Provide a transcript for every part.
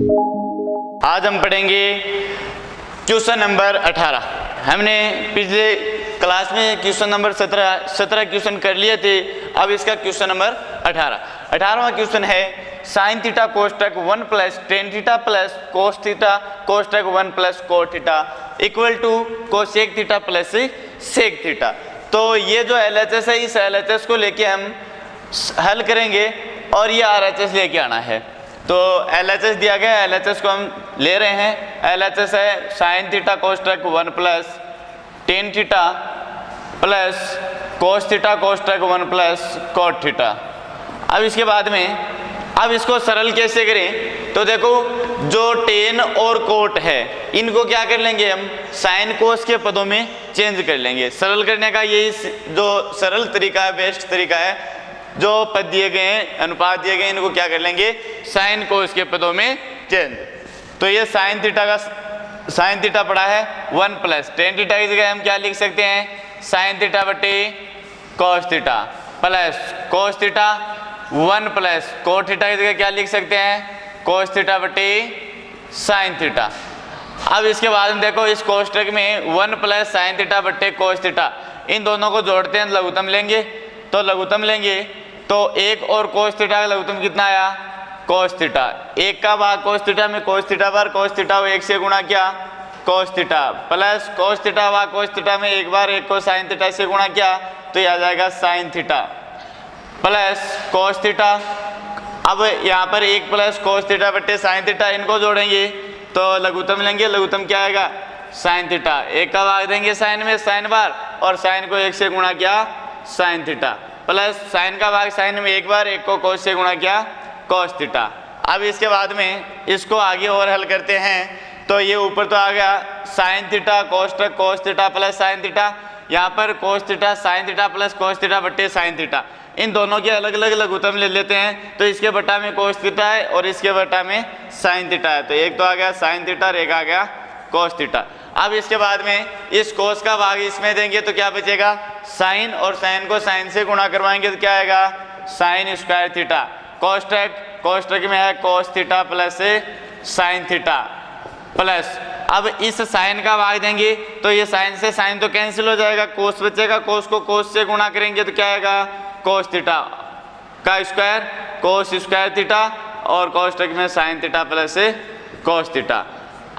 आज हम पढ़ेंगे क्वेश्चन नंबर 18। हमने पिछले क्लास में क्वेश्चन नंबर 17 क्वेश्चन कर लिए थे। अब इसका क्वेश्चन नंबर 18वां क्वेश्चन है साइन थीटा कोष्टक 1 plus tan theta plus cos theta कोष्टक 1 plus cot theta equal to cosec theta plus sec theta. तो ये जो LHS है, इस LHS को लेके हम हल करेंगे और ये RHS लेके आना है। तो LHS दिया गया है, LHS को हम ले रहे हैं। LHS है साइन थीटा कोष्टक 1 plus tan theta plus cos theta कोष्टक 1 प्लस कोट थीटा। अब इसके बाद में अब इसको सरल कैसे करें, तो देखो जो टेन और कोट है इनको क्या कर लेंगे हम साइन कोस के पदों में चेंज कर लेंगे। सरल करने का यही जो सरल तरीका है, बेस्ट तरीका है। जो पद दिए गए हैं, अनुपात दिए गए, इनको क्या कर लेंगे साइन कोस के पदों में चेंज। तो ये साइन थीटा पड़ा है 1 प्लस टेन थीटा की जगह हम क्या लिख सकते हैं साइन थीटा बटे कोस theta plus cos theta 1 plus cot theta की जगह क्या लिख सकते हैं कोस थीटा बटे साइन थीटा। अब इसके बाद में देखो इस कोष्टक में 1 प्लस साइन थीटा बटे कोस थीटा, इन दोनों को जोड़ते हैं लघुत्तम लेंगे। तो लघुत्तम लेंगे तो एक और कोस थीटा का लघुत्तम कितना आया कोस थीटा। एक का भाग कोस थीटा में कोस थीटा बार कोस थीटा को 1 से गुणा किया कोस थीटा प्लस कोस थीटा भाग कोस थीटा में एक बार एक को साइन थीटा से गुणा किया तो यह आ जाएगा sign theta plus cos theta. अब यहाँ पर 1 प्लस कोस थीटा बट्टे साइन थीटा, इनको जोड़ेंगे तो लघुत्तम लेंगे। लघुत्तम क्या आएगा साइन थीटा, एक का भाग देंगे साइन में साइन बार और साइन को 1 से गुणा किया साइन थीटा प्लस साइन का भाग साइन में एक बार एक को कोस से गुणा किया कोस थीटा। अब इसके बाद में इसको आगे और हल करते हैं तो ये ऊपर तो आ गया साइन थीटा कोष्टक cos theta plus sine theta. यहाँ पर cos theta sine theta plus cos theta बट्टे साइन थीटा, इन दोनों के अलग अलग लघुत्तम ले लेते हैं। तो इसके बटा में कोस थीटा है और इसके बटा में साइन थीटा है। तो एक तो आ गया साइन थीटा और एक आ गया कोस थीटा। अब इसके बाद में इस कोस का भाग इसमें देंगे तो क्या बचेगा साइन, और साइन को साइन से गुणा करवाएंगे तो क्या आएगा साइन स्क्वायर थीटा। कोष्टक में है कोस theta plus sine theta plus अब इस साइन का भाग देंगे तो ये साइन से साइन तो कैंसिल हो जाएगा, कोस बचेगा। कोस को कोस से गुणा करेंगे तो क्या आएगा कोस थीटा का स्क्वायर कोस स्क्वायर थीटा और कोष्टक में sign theta plus cos theta.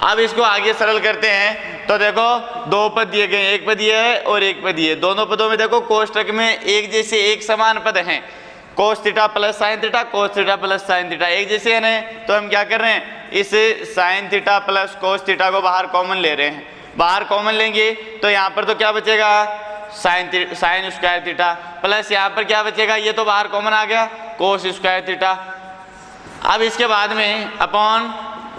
अब इसको आगे सरल करते हैं तो देखो दो पद दिए गए, एक पद ये है और एक पद ये। दोनों पदों में देखो कोष्टक में एक जैसे एक समान पद हैं, कोस theta plus sine theta cos theta plus sine theta एक जैसे हैं। तो हम क्या कर रहे हैं इस sine theta plus cos theta को बाहर कॉमन ले रहे हैं। बाहर कॉमन लेंगे तो यहाँ पर तो क्या बचेगा साइन स्क्वायर थीटा प्लस यहाँ पर क्या बचेगा, ये तो बाहर कॉमन आ गया कोस स्क्वायर थीटा। अब इसके बाद में upon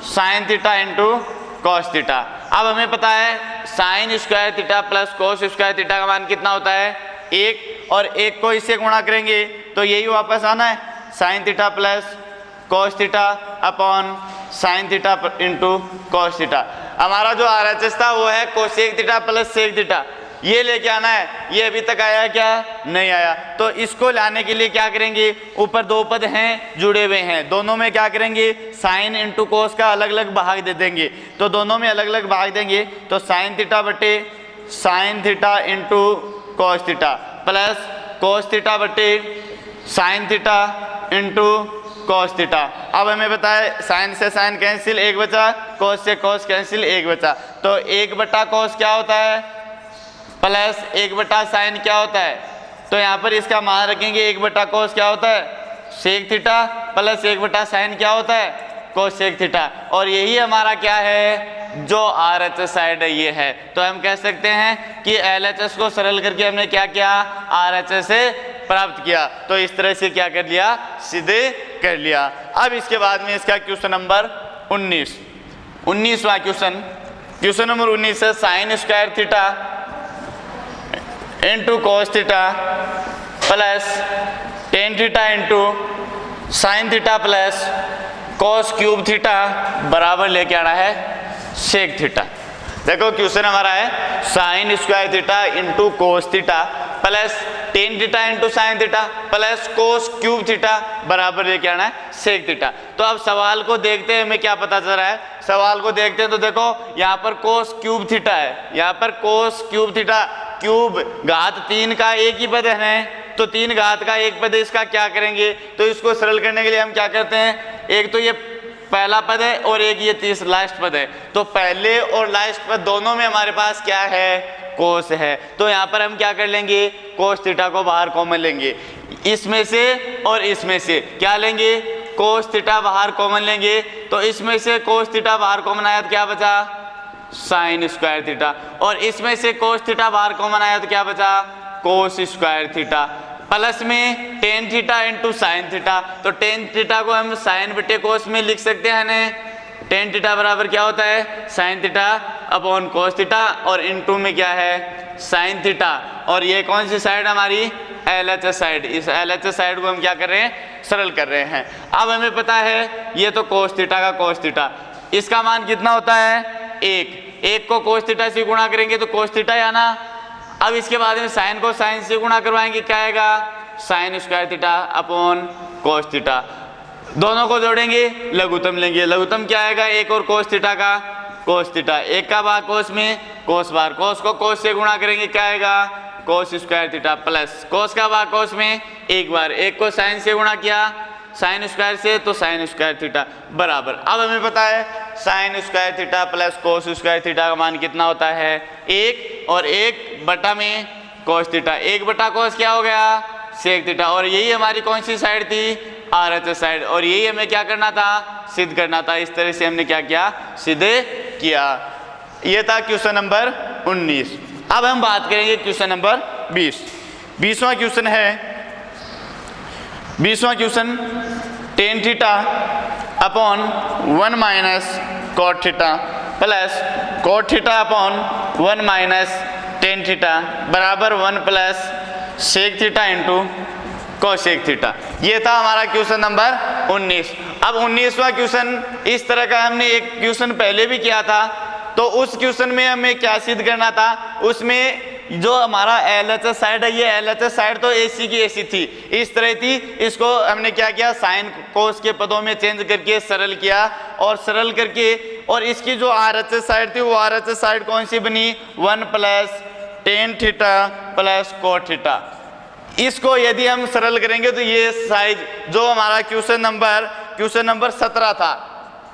sine theta into cos theta. अब हमें पता है sign square theta plus cos square theta का मान कितना होता है 1, और 1 को इससे गुणा करेंगे तो यही वापस आना है sine theta plus cos theta upon sine theta into cos theta. हमारा जो RHS था वो है cosec theta plus sec theta, ये लेके आना है। ये अभी तक आया क्या नहीं आया। तो इसको लाने के लिए क्या करेंगे, ऊपर दो पद हैं जुड़े हुए हैं, दोनों में क्या करेंगे साइन इंटू कोस का अलग अलग भाग दे देंगे। तो दोनों में अलग अलग भाग देंगे तो साइन थीटा बटे sine theta into cos theta plus cos theta बटे sine theta into cos theta. अब हमें बताए साइन से साइन कैंसिल, एक बचा, कोस से कोस कैंसिल, एक बचा। तो 1 बटा कोस क्या होता है प्लस 1 बटा साइन क्या होता है। तो यहाँ पर इसका मान रखेंगे 1 बटा कोस क्या होता है सेक थीटा प्लस 1 बटा साइन क्या होता है कोस सेक थीटा। और यही हमारा क्या है जो RHS साइड है ये है। तो हम कह सकते हैं कि LHS को सरल करके हमने क्या किया RHS से प्राप्त किया। तो इस तरह से क्या कर लिया सीधे कर लिया। अब इसके बाद में इसका क्वेश्चन नंबर 19वां क्वेश्चन नंबर 19 है sign square theta into cos theta plus tan theta into sine theta plus cos cube theta बराबर लेके आना है सेक थीटा। देखो क्वेश्चन हमारा है sign square theta into cos theta plus tan theta into sine theta plus cos cube theta बराबर ये क्या आना है सेक थीटा। तो अब सवाल को देखते हैं हमें क्या पता चल रहा है, सवाल को देखते हैं तो देखो यहाँ पर कोस क्यूब थीटा है, यहाँ पर कोस क्यूब थीटा, क्यूब घात 3 का एक ही पद है तो 3 घात का एक पद है, इसका क्या करेंगे तो इसको सरल करने के लिए हम क्या करते हैं, एक तो ये पहला पद है और एक ये लास्ट पद है, तो पहले और लास्ट पद दोनों में हमारे पास क्या है कोस है, तो यहाँ पर हम क्या कर लेंगे कोस थीटा को बाहर कॉमन लेंगे, इसमें से और इसमें से क्या लेंगे कोस थीटा बाहर कॉमन लेंगे, तो इसमें से कोस थीटा बाहर कॉमन आया तो क्या बचा साइन स्क्वायर थीटा, और इसमें से कोस थीटा बाहर कॉमन आया तो क्या बचा कोस स्क्वायर थीटा, प्लस में tan theta into sine theta, तो टेन थीटा को हम साइन बटे कोस में लिख सकते हैं ना, टेन थीटा बराबर क्या होता है sine theta upon cos theta, और इनटू में क्या है साइन थीटा, और ये कौन सी साइड हमारी एलएचएस साइड, इस एलएचएस साइड को हम क्या कर रहे हैं सरल कर रहे हैं। अब हमें पता है ये तो कोस थीटा का कोस थीटा, इसका मान कितना होता है एक को कोस थीटा से गुणा करेंगे तो कोस थीटा आना, अब इसके बाद में साइन को साइन से गुणा करवाएंगे क्या आएगा साइन स्क्वायर थीटा अपॉन कोस थीटा, दोनों को जोड़ेंगे लघुत्तम लेंगे, लघुत्तम क्या आएगा एक और कोस थीटा का कोस थीटा, एक का भाग कोस में कोस बार, कोस को कोस से गुणा करेंगे क्या आएगा कोस स्क्वायर थीटा, प्लस कोस का भाग कोस में एक बार, एक को साइन से गुणा किया साइन स्क्वायर से तो साइन स्क्वायर थीटा बराबर, अब हमें पता है sign square theta plus cos square theta का मान कितना होता है एक, और एक बटा में कोस थीटा, एक बटा कोस क्या हो गया सेक थीटा, और यही हमारी कौन सी साइड थी आरएचएस साइड, और यही हमें क्या करना था सिद्ध करना था, इस तरह से हमने क्या किया सिद्ध किया। ये था क्वेश्चन नंबर 19। अब हम बात करेंगे क्वेश्चन नंबर 20। 20वां क्वेश्चन है, 20वां question tan theta upon 1 minus cot theta plus cot theta upon 1 minus tan theta बराबर 1 plus sec theta into cosec theta. ये था हमारा क्वेश्चन नंबर 19। अब 19वां क्वेश्चन इस तरह का हमने एक क्वेश्चन पहले भी किया था, तो उस क्वेश्चन में हमें क्या सिद्ध करना था, उसमें जो हमारा एलएचएस साइड है ये एलएचएस साइड तो एसी की एसी थी, इस तरह थी, इसको हमने क्या किया साइन कोस के पदों में चेंज करके सरल किया, और सरल करके और इसकी जो आरएचएस साइड थी वो आरएचएस साइड कौन सी बनी 1 plus tan theta plus cot theta. इसको यदि हम सरल करेंगे तो ये साइज जो हमारा क्वेश्चन नंबर 17 था,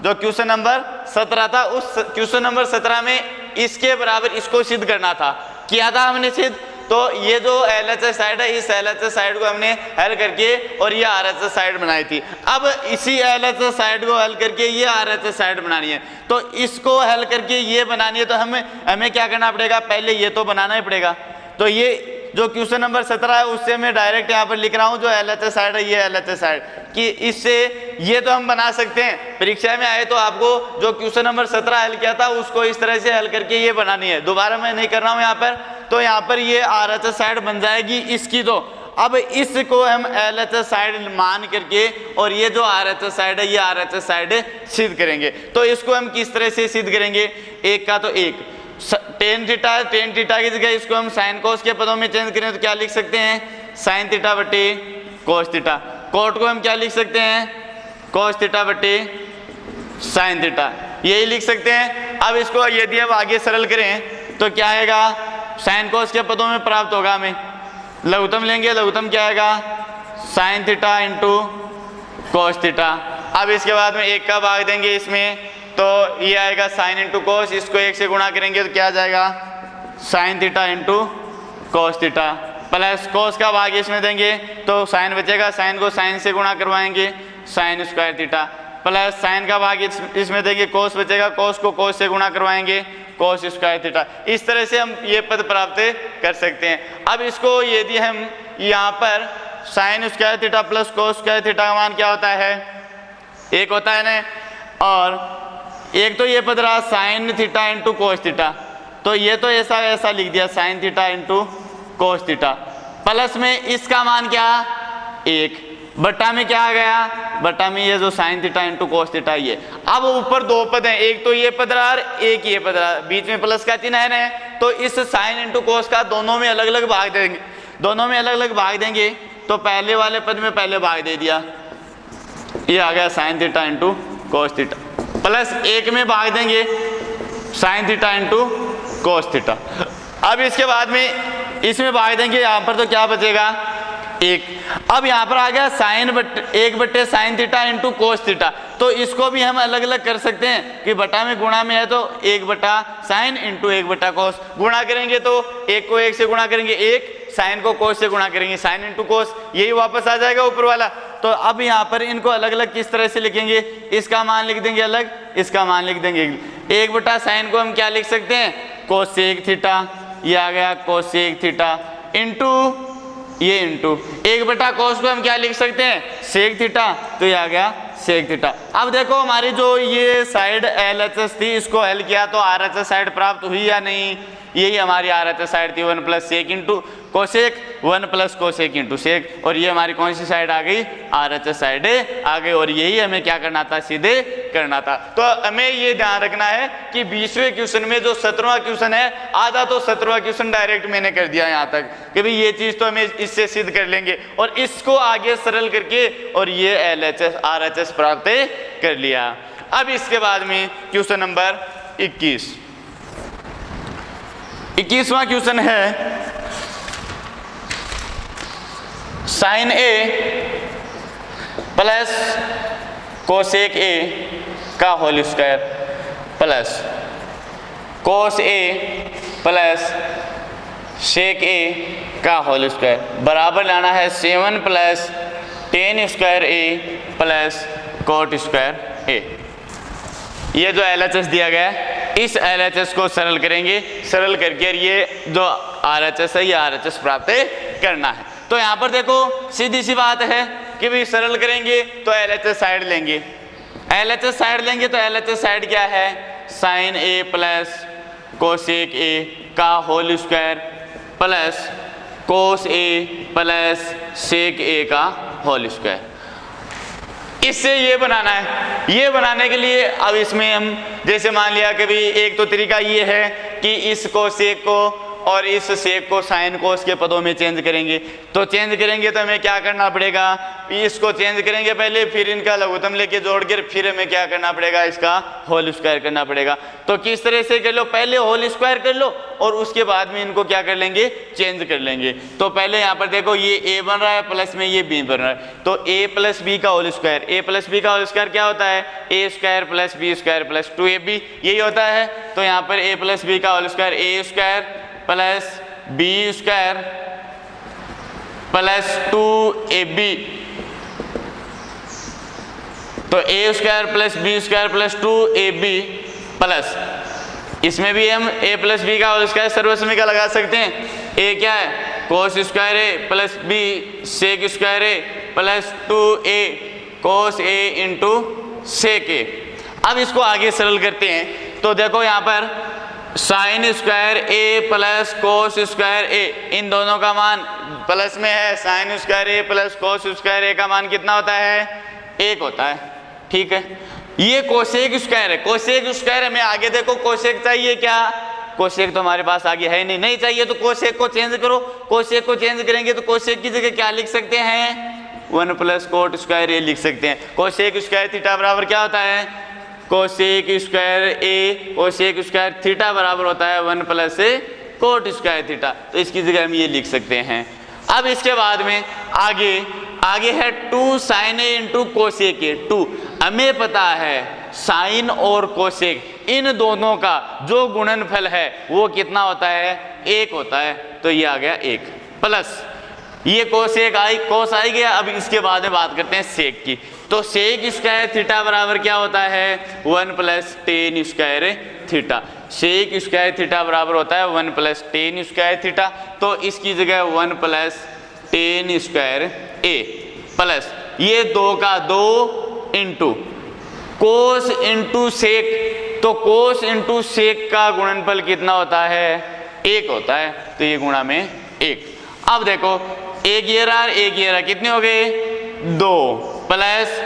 जो क्वेश्चन नंबर 17 था, उस क्वेश्चन नंबर 17 में इसके बराबर इसको सिद्ध करना था, किया था हमने सिद्ध। तो ये जो एलएचएस साइड है इस एलएचएस साइड को हमने हल करके और ये आरएचएस साइड बनाई थी, अब इसी एलएचएस साइड को हल करके ये आरएचएस साइड बनानी है, तो इसको हल करके ये बनानी है, तो हमें क्या करना पड़ेगा पहले ये तो बनाना ही पड़ेगा। तो ये जो क्वेश्चन नंबर 17 है उससे मैं डायरेक्ट यहाँ पर लिख रहा हूँ जो एलएचएस साइड है ये एलएचएस साइड कि इससे ये तो हम बना सकते हैं, परीक्षा में आए तो आपको जो क्वेश्चन नंबर 17 हल किया था उसको इस तरह से हल करके ये बनानी है, दोबारा मैं नहीं कर रहा हूँ यहाँ पर। तो यहाँ पर ये आरएचएस साइड बन जाएगी इसकी, तो अब इसको हम एलएचएस साइड मान करके और ये जो आरएचएस साइड है ये आरएचएस साइड सिद्ध करेंगे। तो इसको हम किस तरह से सिद्ध करेंगे, एक का तो एक टेन थीटा है, टेन थीटा की जगह इसको हम साइन कोस के पदों में चेंज करें तो क्या लिख सकते हैं साइन थीटा बटे कोस थीटा, कोट को हम क्या लिख सकते हैं कोस थीटा बटे साइन थीटा, यही लिख सकते हैं। अब इसको यदि हम आगे सरल करें तो क्या आएगा साइन कोस के पदों में प्राप्त होगा, हमें लघुत्तम लेंगे, लघुत्तम क्या आएगा sine theta into cos theta. अब इसके बाद में एक का भाग देंगे इसमें तो ये आएगा साइन इंटू कोस, इसको एक से गुणा करेंगे तो क्या आ जाएगा sign theta into cos theta, plus कोस का भाग इसमें देंगे तो साइन बचेगा, साइन को साइन से गुणा करवाएंगे sign square theta, plus sign का भाग इसमें देंगे कोस बचेगा, कोस को कोस से गुणा करवाएंगे कोस स्क्वायर थीटा। इस तरह से हम ये पद प्राप्त कर सकते हैं। अब इसको यदि हम यहाँ पर sign square theta plus cos square theta का मान क्या होता है एक होता है ना, और एक तो ये पद रहा sign theta into cos theta, तो ये तो ऐसा लिख दिया sign theta into cos theta, plus में इसका मान क्या एक, बटा में क्या आ गया बटा में ये जो sign theta into cos theta ये। अब ऊपर दो पद हैं, एक तो ये पद रहा और एक ये पद रहा, बीच में प्लस का चिन्ह है ना, तो इस साइन इंटू कोस का दोनों में अलग अलग भाग देंगे दोनों में अलग अलग भाग देंगे तो पहले वाले पद में पहले भाग दे दिया, ये आ गया sine theta into cos theta, plus एक में भाग देंगे sign theta into cos theta. अब इसके बाद में इसमें भाग देंगे यहाँ पर तो क्या बचेगा एक। अब यहाँ पर आ गया साइन एक बट्टे sine theta into cos theta, तो इसको भी हम अलग अलग कर सकते हैं कि बटा में गुणा में है तो एक बटा साइन इंटू एक बटा कोस, गुणा करेंगे तो एक को एक से गुणा करेंगे एक, साइन को कोस से गुणा करेंगे साइन इंटू कोस, यही वापस आ जाएगा ऊपर वाला। तो अब यहाँ पर इनको अलग अलग किस तरह से लिखेंगे, इसका मान लिख देंगे अलग, इसका मान लिख देंगे एक बटा साइन को हम क्या लिख सकते हैं कोसेक थीटा, ये आ गया कोसेक थीटा इंटू ये इंटू एक बटा कोस को हम क्या लिख सकते हैं सेक थीटा, तो ये आ गया सेक थीटा। अब देखो हमारी जो ये साइड LHS थी इसको हल किया तो RHS साइड प्राप्त हुई या नहीं, यही हमारी RHS साइड थी 1 plus sec into cosec 1 plus cosec into sec, और ये हमारी कौन सी साइड आ गई RHS साइड आ गई, और यही हमें क्या करना था सीधे करना था। तो हमें ये ध्यान रखना है कि 20वें क्वेश्चन में जो 17वां क्वेश्चन है आधा तो 17वां क्वेश्चन डायरेक्ट मैंने कर दिया यहाँ तक कि भाई ये चीज तो हमें इससे सिद्ध कर लेंगे, और इसको आगे सरल करके और ये LHS RHS प्राप्त कर लिया। अब इसके बाद में क्वेश्चन नंबर 21वां क्वेश्चन है sine A plus cosec A का whole square plus cos A plus sec A का होल स्क्वायर बराबर लाना है 7 plus tan square A plus cot square A. ये जो LHS दिया गया है इस LHS को सरल करेंगे, सरल करके ये जो RHS है ये RHS प्राप्त करना है। तो यहाँ पर देखो सीधी सी बात है कि भाई सरल करेंगे तो LHS साइड लेंगे, LHS साइड लेंगे तो LHS साइड क्या है sine A plus cosec A का whole square plus cos A plus sec A का होल स्क्वायर। इससे ये बनाना है, ये बनाने के लिए अब इसमें हम जैसे मान लिया कि भाई एक तो तरीका ये है कि इस कोसेक को और इस सेक को साइन कोस के पदों में चेंज करेंगे, तो चेंज करेंगे तो हमें क्या करना पड़ेगा इसको चेंज करेंगे पहले, फिर इनका लघुत्तम लेके जोड़ कर फिर हमें क्या करना पड़ेगा इसका होल स्क्वायर करना पड़ेगा। तो किस तरह से कर लो, पहले होल स्क्वायर कर लो और उसके बाद में इनको क्या कर लेंगे चेंज कर लेंगे। तो पहले यहाँ पर देखो ये a बन रहा है प्लस में ये b बन रहा है, तो a प्लस बी का whole square, a plus B का होल स्क्वायर क्या होता है a square plus B square plus 2ab, यही होता है। तो यहाँ पर a प्लस बी का whole square a square plus B square plus 2ab, तो a square plus B square plus 2ab plus इसमें भी हम a प्लस बी का होल स्क्वायर सर्वसम्मी का लगा सकते हैं, a क्या है कोस square a plus b sec square a plus 2a cos a into sec a। अब इसको आगे सरल करते हैं तो देखो यहाँ पर sine square a plus cos square a, इन दोनों का मान प्लस में है, sine square a plus cos square a का मान कितना होता है 1 होता है, ठीक है। ये कोसेक स्क्वायर है, कोसेक स्क्वायर हमें आगे देखो कोसेक चाहिए क्या, कोसेक तो हमारे पास आगे है नहीं चाहिए तो कोसेक को चेंज करो, कोसेक को चेंज करेंगे तो कोसेक की जगह क्या लिख सकते हैं 1 प्लस कोट स्क्वायर a लिख सकते हैं। कोसेक स्क्वायर थीटा बराबर क्या होता है cosec square a, cosec square theta बराबर होता है 1 प्लस कोट स्क्वायर थीटा, तो इसकी जगह हम ये लिख सकते हैं। अब इसके बाद में आगे है 2 sine a into cosec a। 2 हमें पता है साइन और कोसेक इन दोनों का जो गुणनफल है वो कितना होता है 1 होता है, तो ये आ गया 1 प्लस ये कोसेक कोस आई गया। अब इसके बाद में बात करते हैं सेक की, तो सेक स्क्वायर थीटा बराबर क्या होता है 1 plus tan square theta, sec square theta बराबर होता है 1 प्लस टेन स्क्वायर थीटा, तो इसकी जगह 1 plus tan square a plus ये 2 का 2 इंटू कोस इंटू सेक, तो कोस इंटू सेक का गुणनफल कितना होता है 1 होता है, तो ये गुणा में 1। अब देखो एक ये रहा कितने हो गए 2 प्लस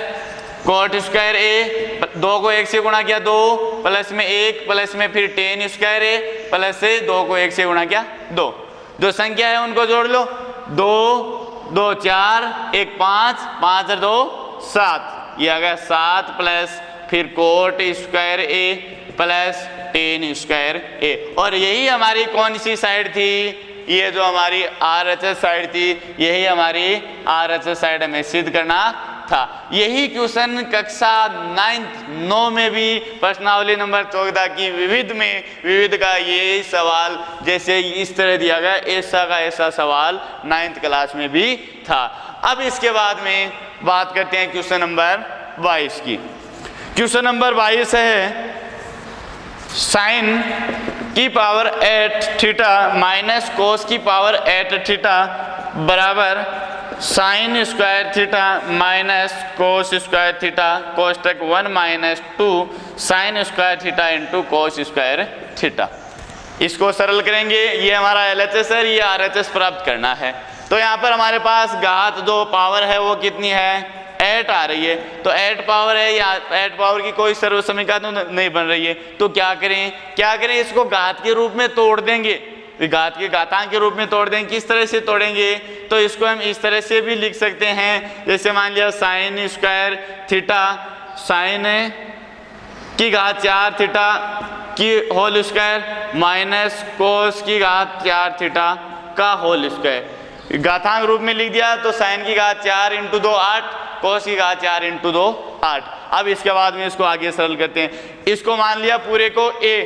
कोट स्क्वायर a, 2 को 1 से गुणा किया 2 प्लस में 1 प्लस में फिर टेन स्क्वायर a प्लस से 2 को 1 से गुणा किया 2, जो संख्या है उनको जोड़ लो, 2 2 4 1 5 5 और 2 7, ये आ गया 7 प्लस फिर coat square A plus tan square ए। और यही हमारी कौन सी साइड थी, ये जो हमारी RHS साइड थी, यही हमारी RHS साइड हमें सिद्ध करना था। यही क्वेश्चन कक्षा 9 में भी प्रश्नावली नंबर 14 की विविध का ये सवाल जैसे इस तरह दिया गया, ऐसा का ऐसा सवाल 9th क्लास में भी था। अब इसके बाद में बात करते हैं क्वेश्चन नंबर 22 की। क्वेश्चन नंबर 22 है साइन की पावर 8 थीटा माइनस कोस की पावर 8 थीटा बराबर sine square theta minus cos square theta कोष्टक 1 minus 2 sine square theta into cos square theta. इसको सरल करेंगे, ये हमारा LHS है, ये RHS प्राप्त करना है। तो यहाँ पर हमारे पास घात 2 पावर है, वो कितनी है 8 आ रही है। तो 8 पावर है, या 8 पावर की कोई सर्वसमीका तो नहीं बन रही है। तो क्या करें, इसको घात के रूप में तोड़ देंगे, घात के घातांक के रूप में तोड़ देंगे। किस तरह से तोड़ेंगे, तो इसको हम इस तरह से भी लिख सकते हैं, जैसे मान लिया साइन स्क्वायर थीटा साइन की घात 4 थीटा की होल स्क्वायर माइनस कोस की घात 4 थीटा का होल स्क्वायर। घातांक रूप में लिख दिया तो साइन की घात 4 इंटू 2 8, कोस की घात 4 इंटू 2 8। अब इसके बाद में इसको आगे सरल करते हैं। इसको मान लिया पूरे को a,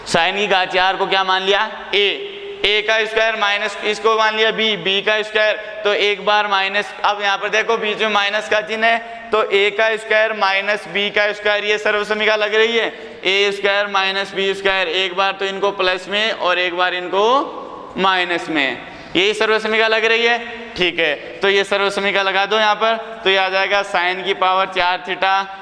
साइन की घात 4 को क्या मान लिया a का स्क्वायर माइनस इसको मान लिया b का स्क्वायर। तो एक बार माइनस, अब यहाँ पर देखो बीच में माइनस का चिन्ह है, तो a का स्क्वायर माइनस b का स्क्वायर, ये सर्वसमीका लग रही है a square minus b square. एक बार तो इनको प्लस में और एक बार इनको माइनस में, यही सर्वसमीका लग रही है। ठीक है, तो ये सर्वसमीका लगा दो यहाँ पर, तो ये आ जाएगा साइन की पावर 4 थीटा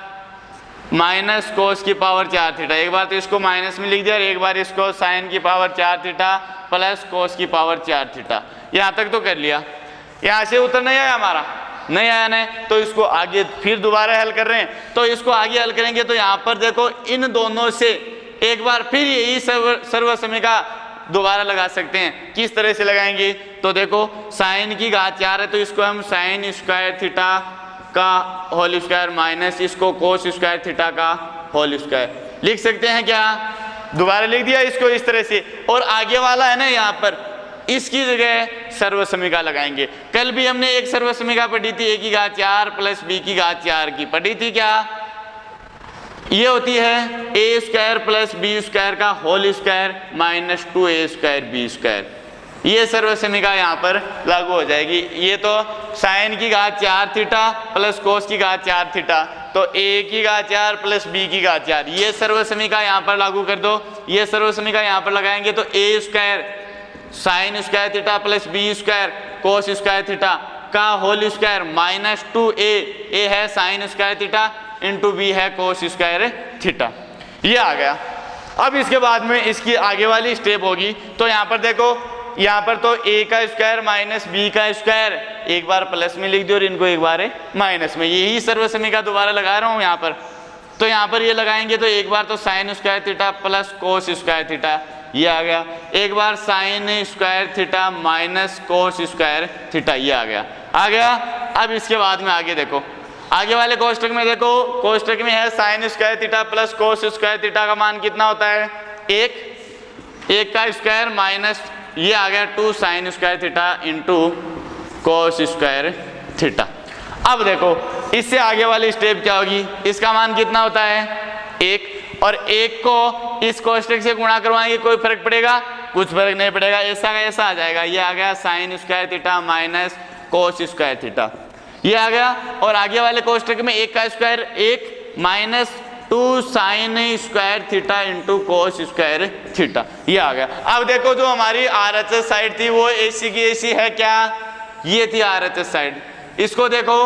माइनस कोस की पावर 4 थीटा। एक बार तो इसको माइनस में लिख दिया और एक बार इसको साइन की पावर 4 थीटा प्लस कोस की पावर 4 थीटा। यहाँ तक तो कर लिया। यहाँ से उत्तर नहीं आया हमारा, नहीं आया नहीं, तो इसको आगे फिर दोबारा हल कर रहे हैं। तो इसको आगे हल करेंगे तो यहाँ पर देखो इन दोनों से एक बार फिर यही सर्वसमीका दोबारा लगा सकते हैं। किस तरह से लगाएंगे, तो देखो साइन की घात 4 है, तो इसको हम साइन स्क्वायर थीटा का होल स्क्वायर माइनस इसको कोस स्क्वायर थीटा का होल स्क्वायर लिख सकते हैं। क्या दोबारा लिख दिया इसको इस तरह से, और आगे वाला है ना यहाँ पर, इसकी जगह सर्वसमीका लगाएंगे। कल भी हमने एक सर्वसमीका पढ़ी थी, a की घात 4 प्लस b की घात 4 की पढ़ी थी। क्या ये होती है a square plus b square का whole square minus 2a square b square. ये सर्वसमीका यहाँ पर लागू हो जाएगी। ये तो साइन की घात 4 थीटा प्लस कोस की घात 4 थीटा, तो a की घात 4 प्लस b की घात 4, ये सर्वसमीका यहाँ पर लागू कर दो। ये सर्वसमीका यहाँ पर लगाएंगे तो a square sine square theta plus b square cos square theta का होल स्क्वायर माइनस 2a है sign square theta into b है कोस स्क्वायर थीटा। ये आ गया। अब इसके बाद में इसकी आगे वाली स्टेप होगी। तो यहाँ पर देखो, यहाँ पर तो a का स्क्वायर माइनस b का स्क्वायर एक बार प्लस में लिख दो और इनको एक बार माइनस में, यही सर्वसमीका दोबारा लगा रहा हूँ यहाँ पर। तो यहाँ पर ये लगाएंगे तो एक बार तो sine square theta plus cos square theta, ये आ गया। एक बार sine square theta minus cos square theta, ये आ गया। अब इसके बाद में आगे देखो, आगे वाले कोष्टक में देखो, कोष्टक में है sign square theta plus cos square theta का मान कितना होता है 1 का स्क्वायर माइनस ये आ गया 2 sine square theta into cos square theta. अब देखो इससे आगे वाली स्टेप क्या होगी, इसका मान कितना होता है 1, और 1 को इस कोष्टक से गुणा करवाएंगे, कोई फर्क पड़ेगा, कुछ फर्क नहीं पड़ेगा, ऐसा का ऐसा आ जाएगा। ये आ गया sign square theta minus cos square theta, ये आ गया। और आगे वाले कोष्टक में 1 का square 1 minus 2 sine square theta into cos square theta, ये आ गया। अब देखो जो हमारी RHS साइड थी वो ऐसी की ऐसी है, क्या ये थी RHS साइड। इसको देखो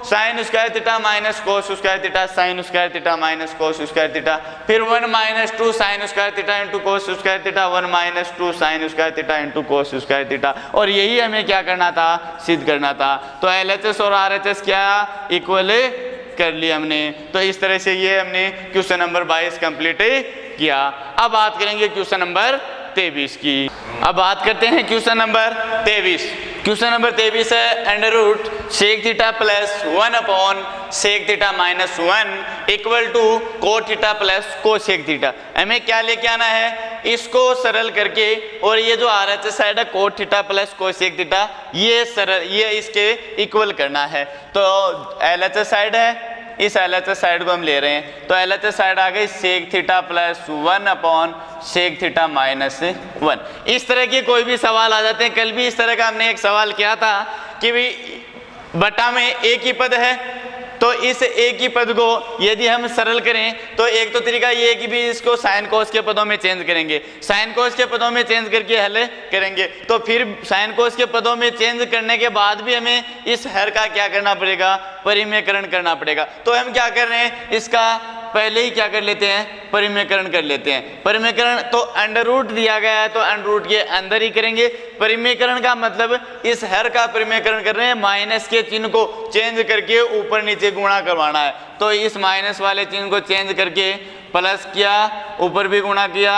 sine square theta minus cos square theta sine square theta minus cos square theta, फिर 1 minus 2 sine square theta into cos square theta 1 minus 2 sine square theta into cos square theta. और यही हमें क्या करना था, सिद्ध करना था। तो LHS और RHS क्या इक्वल कर लिया हमने। तो इस तरह से ये हमने क्वेश्चन नंबर 22 कंप्लीट किया। अब बात करेंगे क्वेश्चन नंबर 23 की। अब बात करते हैं क्वेश्चन नंबर 23। क्वेश्चन नंबर 23 है under root sec theta plus 1 upon sec theta minus 1 equal to cot theta plus cosec theta. हमें क्या लेके आना है, इसको सरल करके, और ये जो RHS साइड है coat theta plus cosec theta, ये सरल, ये इसके इक्वल करना है। तो LHS साइड है, इस LHS साइड को हम ले रहे हैं, तो LHS साइड आ गई sec theta plus 1 upon sec theta minus 1। इस तरह के कोई भी सवाल आ जाते हैं। कल भी इस तरह का हमने एक सवाल किया था कि भाई बटा में एक ही पद है, तो इस एक ही पद को यदि हम सरल करें तो एक तो तरीका ये है कि भी इसको साइन कोस के पदों में चेंज करेंगे, साइन कोस के पदों में चेंज करके हल करेंगे। तो फिर साइन कोस के पदों में चेंज करने के बाद भी हमें इस हर का क्या करना पड़ेगा, परिमेयकरण करना पड़ेगा। तो हम क्या कर रहे हैं, इसका पहले ही क्या कर लेते हैं, परिमेयकरण कर लेते हैं। परिमेयकरण तो अंडर रूट दिया गया है तो अंडर रूट के अंदर ही करेंगे। परिमेयकरण का मतलब इस हर का परिमेयकरण कर रहे हैं, माइनस के चिन्ह को चेंज करके ऊपर नीचे गुणा करवाना है। तो इस माइनस वाले चिन्ह को चेंज करके प्लस किया, ऊपर भी गुणा किया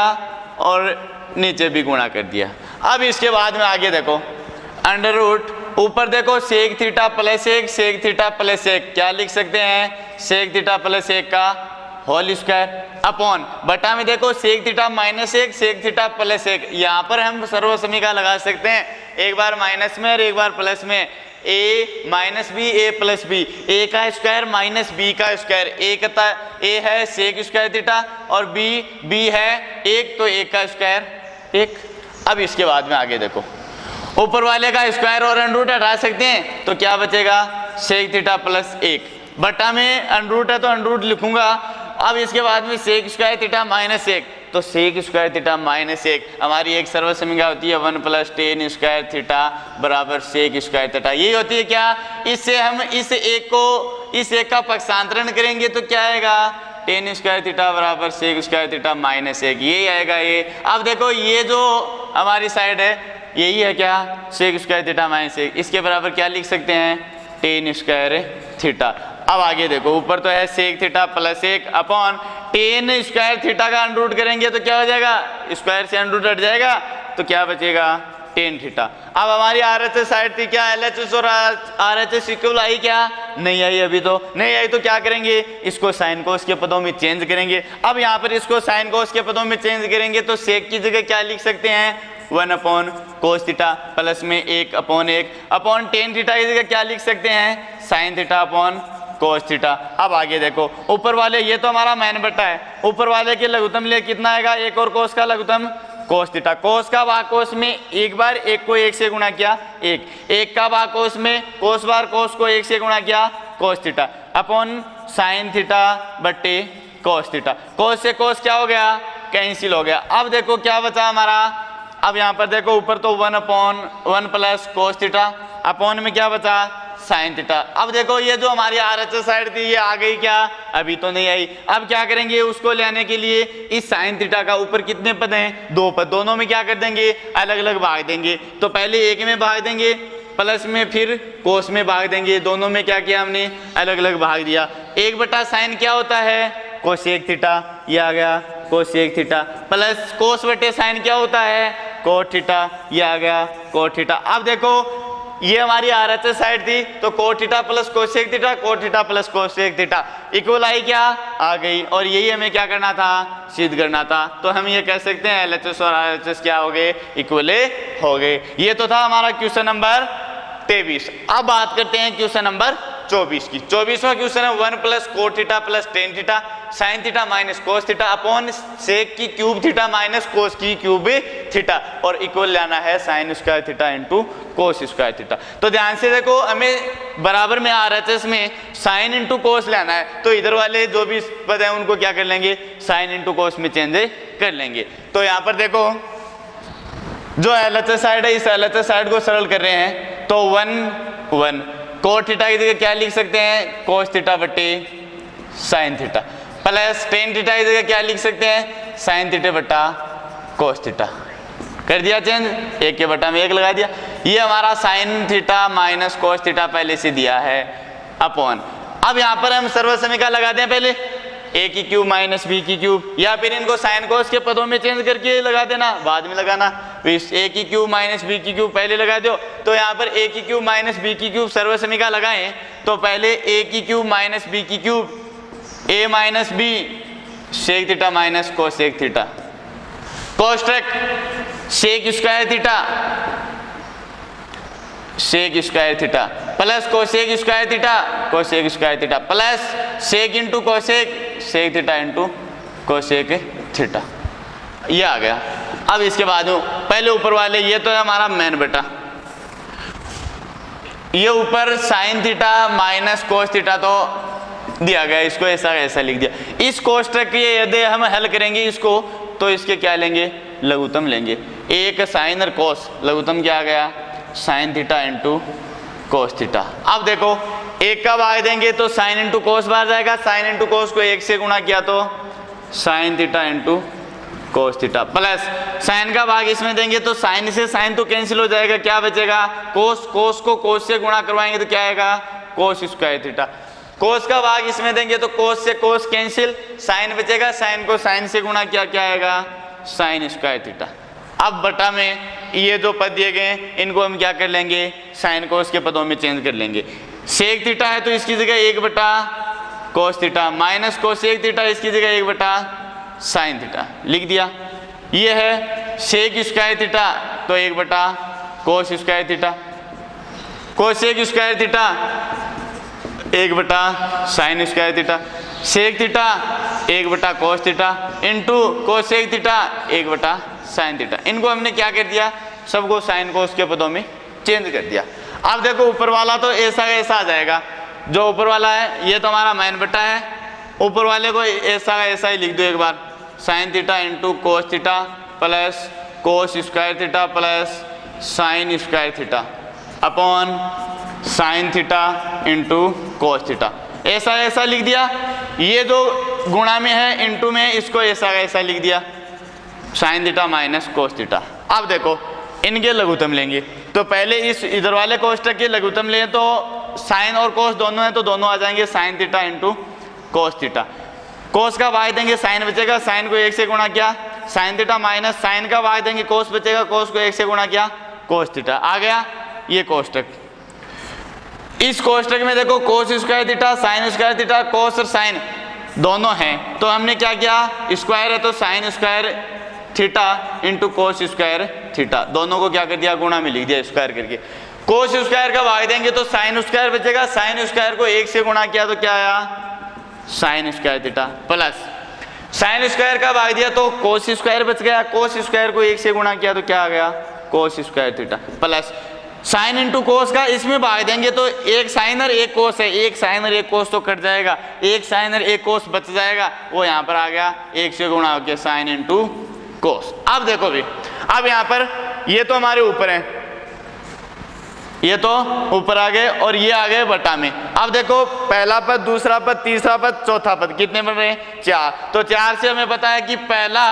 और नीचे भी गुणा कर दिया। अब इसके बाद में आगे देखो अंडर रूट, ऊपर देखो sec theta plus 1 sec theta plus 1, क्या लिख सकते हैं, सेक थीटा प्लस 1 का होल स्क्वायर अपॉन बटा में देखो sec theta minus 1 sec theta plus 1। यहाँ पर हम सर्वसमीका लगा सकते हैं, एक बार माइनस में और एक बार प्लस में। ए माइनस बी ए प्लस बी, ए का स्क्वायर माइनस बी का स्क्वायर, ए है सेक स्क्वायर थीटा और बी है 1, तो 1 का स्क्वायर 1। अब इसके बाद में आगे देखो ऊपर वाले का स्क्वायर और अंडर रूट हटा सकते हैं, तो क्या बचेगा, सेक थीटा प्लस 1। बटा में अंडर रूट है तो अंडर रूट लिखूंगा। अब इसके बाद में सेक स्क्वायर थीटा माइनस 1, तो सेक स्क्वायर थीटा माइनस 1 हमारी एक सर्वसमीका होती है 1 प्लस टेन स्क्वायर थीटा बराबर सेक स्क्वायर थीटा। यही होती है क्या, इससे हम इस एक का पक्षांतरण करेंगे तो क्या आएगा, टेन स्क्वायर थीटा बराबर सेक स्क्वायर थीटा माइनस 1, यही आएगा ये। अब देखो ये जो हमारी साइड है यही है क्या, सेक स्क्वायर थीटा माइनस 1, इसके बराबर क्या लिख सकते हैं, टेन स्क्वायर थीटा। अब आगे देखो ऊपर तो है sec theta plus 1 upon tan square theta का अंडर रूट करेंगे तो क्या हो जाएगा, स्क्वायर से अंडर रूट हट जाएगा तो क्या बचेगा, टेन थीटा। अब हमारी RHS साइड थी क्या, LHS और RHS इक्वल आई क्या, नहीं आई, अभी तो नहीं आई। तो क्या करेंगे, इसको साइन कोस के पदों में चेंज करेंगे। अब यहाँ पर इसको साइन कोस के पदों में चेंज करेंगे तो सेक की जगह क्या लिख सकते हैं, 1 अपॉन कोस थीटा प्लस में 1 अपॉन 1 अपॉन टेन थीटा की जगह क्या लिख सकते हैं, साइन थीटा अपॉन कोस थीटा। अब आगे देखो ऊपर वाले, ये तो हमारा मैन बटा है, ऊपर वाले के लघुत्तम लिए कितना आएगा, 1 और कोस का लघुत्तम कोस थीटा। कोस का भाग कोस में एक बार 1 को 1 से गुणा किया 1 का भाग कोस में कोस बार कोस को 1 से गुणा किया कोस थीटा अपॉन साइन थीटा बट्टे कोस थीटा। कोस से कोस क्या हो गया, कैंसिल हो गया। अब देखो क्या बचा हमारा, अब यहाँ पर देखो ऊपर तो 1 upon 1 plus cos theta upon में क्या बचा, साइन थीटा। अब देखो ये जो हमारी RHS साइड थी ये आ गई क्या, अभी तो नहीं आई। अब क्या करेंगे, उसको लेने के लिए इस साइन थीटा का ऊपर कितने पद हैं, 2 पद, दोनों में क्या कर देंगे, अलग अलग भाग देंगे। तो पहले एक में भाग देंगे प्लस में, फिर कोस में भाग देंगे, दोनों में क्या किया हमने, अलग अलग भाग दिया। 1 बटा साइन क्या होता है, कोसेक थीटा, ये आ गया कोसेक थीटा, प्लस कोस बटे साइन क्या होता है, कोट थीटा, ये आ गया कोट थीटा। अब देखो ये हमारी RHS साइड थी तो cot theta plus cosec theta, cot theta plus cosec theta equal आई क्या, आ गई। और यही हमें क्या करना था, सिद्ध करना था। तो हम ये कह सकते हैं LHS और RHS क्या हो गए, इक्वले हो गए। ये तो था हमारा क्वेश्चन नंबर 23। अब बात करते हैं क्वेश्चन नंबर 24 की। 24वां क्वेश्चन है 1 plus cot theta plus tan theta sine theta minus cos theta upon sec की क्यूब थीटा माइनस कोस की क्यूब थीटा, और इक्वल लेना है sign square theta into cos square theta. तो ध्यान से देखो हमें बराबर में RHS में साइन इंटू कोस लेना है, तो इधर वाले जो भी पद हैं उनको क्या कर लेंगे, साइन इंटू कोस में चेंज कर लेंगे। तो यहाँ पर देखो जो LHS साइड है इस LHS साइड को सरल कर रहे हैं तो 1 कोट थीटा की जगह क्या लिख सकते हैं, कोस थीटा बटे sine theta, plus tan theta की जगह क्या लिख सकते हैं, साइन थीटा बटा कोस थीटा। कर दिया चेंज, 1 के बटा में 1 लगा दिया। ये हमारा sign theta minus cos theta पहले से दिया है अपॉन। अब यहाँ पर हम सर्वसमीका लगाते हैं, पहले a की क्यूब माइनस b की क्यूब, या फिर इनको साइन कोस के पदों में चेंज करके लगा देना, बाद में लगाना। इस a की क्यूब माइनस b की क्यूब पहले लगा दो। तो यहाँ पर a की क्यूब माइनस b की क्यूब सर्वसमीका लगाएं तो पहले a की क्यूब माइनस b की cube a minus b sec theta minus cosec theta, कोष्टक sec square theta sec square theta plus cosec square theta cosec square theta plus sec into cosec sec theta into cosec theta, ये आ गया। अब इसके बाद पहले ऊपर वाले ये तो है हमारा मेन बेटा, ये ऊपर sign theta minus cos theta तो दिया गया, इसको ऐसा ऐसा लिख दिया। इस कोष्टक के यदि हम हल करेंगे इसको तो इसके क्या लेंगे, लघुत्तम लेंगे। एक साइन और कोस, लघुत्तम क्या आ गया, sine theta into cos theta. अब देखो एक का भाग देंगे तो साइन इंटू कोस बाहर जाएगा, साइन इंटू कोस को एक से गुणा किया तो sine theta into cos theta plus sign का भाग इसमें देंगे तो साइन से साइन तो कैंसिल हो जाएगा, क्या बचेगा कोस, कोस को कोस से गुणा करवाएंगे तो क्या आएगा कोस स्क्वायर थीटा। कोस का भाग इसमें देंगे तो कोस से कोस कैंसिल, साइन बचेगा, साइन को साइन से गुणा किया क्या आएगा साइन स्क्वायर थीटा। अब बटा में ये जो पद दिए गए इनको हम क्या कर लेंगे, साइन कोस के पदों में चेंज कर लेंगे। सेक थीटा है तो इसकी जगह 1 बटा cos theta minus cosec theta, इसकी जगह 1 बटा साइन थीटा लिख दिया। ये है सेक स्क्वायर थीटा तो 1 बटा cos square theta, cosec square theta 1 बटा sine square theta, sec theta 1 बटा cos theta into cosec theta 1 बटा साइन थीटा। इनको हमने क्या कर दिया, सबको साइन कोस के पदों में चेंज कर दिया। अब देखो ऊपर वाला तो ऐसा ऐसा आ जाएगा, जो ऊपर वाला है ये तो हमारा मेन बेटा है, ऊपर वाले को ऐसा ऐसा ही लिख दो एक बार, sine theta into cos theta plus cos square theta plus sine square theta upon sine theta into cos theta, ऐसा ऐसा लिख दिया। ये जो गुणा में है इंटू में, इसको ऐसा ऐसा लिख दिया, sign theta minus cos theta. अब देखो इनके लघुत्तम लेंगे तो पहले इस इधर वाले कोष्टक के लघुत्तम लें तो साइन और कोस दोनों हैं तो दोनों आ जाएंगे sine theta into cos theta. Cos का भाग देंगे साइन बचेगा, साइन को 1 से गुणा किया साइन थीटा माइनस साइन का भाग देंगे कोस बचेगा, कोस को 1 से गुणा किया कोस थीटा। आ गया ये कोष्टक। इस कोष्टक में देखो cos square theta sine square theta, cos और साइन दोनों हैं तो हमने क्या किया, स्क्वायर है तो sine square theta into cos square theta, दोनों को क्या कर दिया गुणा में लिख दिया स्क्वायर करके। कोस स्क्वायर का भाग देंगे तो साइन स्क्वायर बचेगा, साइन स्क्वायर को 1 से गुणा किया तो क्या आया sign square theta plus sine square का भाग दिया तो कोस स्क्वायर बच गया, कोस स्क्वायर को 1 से गुणा किया तो क्या आ गया कोस square theta plus sine into cos का इसमें भाग देंगे तो एक साइन और एक कोस है, एक साइन और एक कोस तो कट जाएगा, एक साइन और एक कोस बच जाएगा, वो यहाँ पर आ गया 1 से गुणा होकर साइन इंटू कोस। अब देखो भी, अब यहाँ पर ये तो हमारे ऊपर है, ये तो ऊपर आ गए और ये आ गए बटा में। अब देखो पहला पद दूसरा पद तीसरा पद चौथा पद कितने बन रहे हैं 4, तो 4 से हमें पता है कि पहला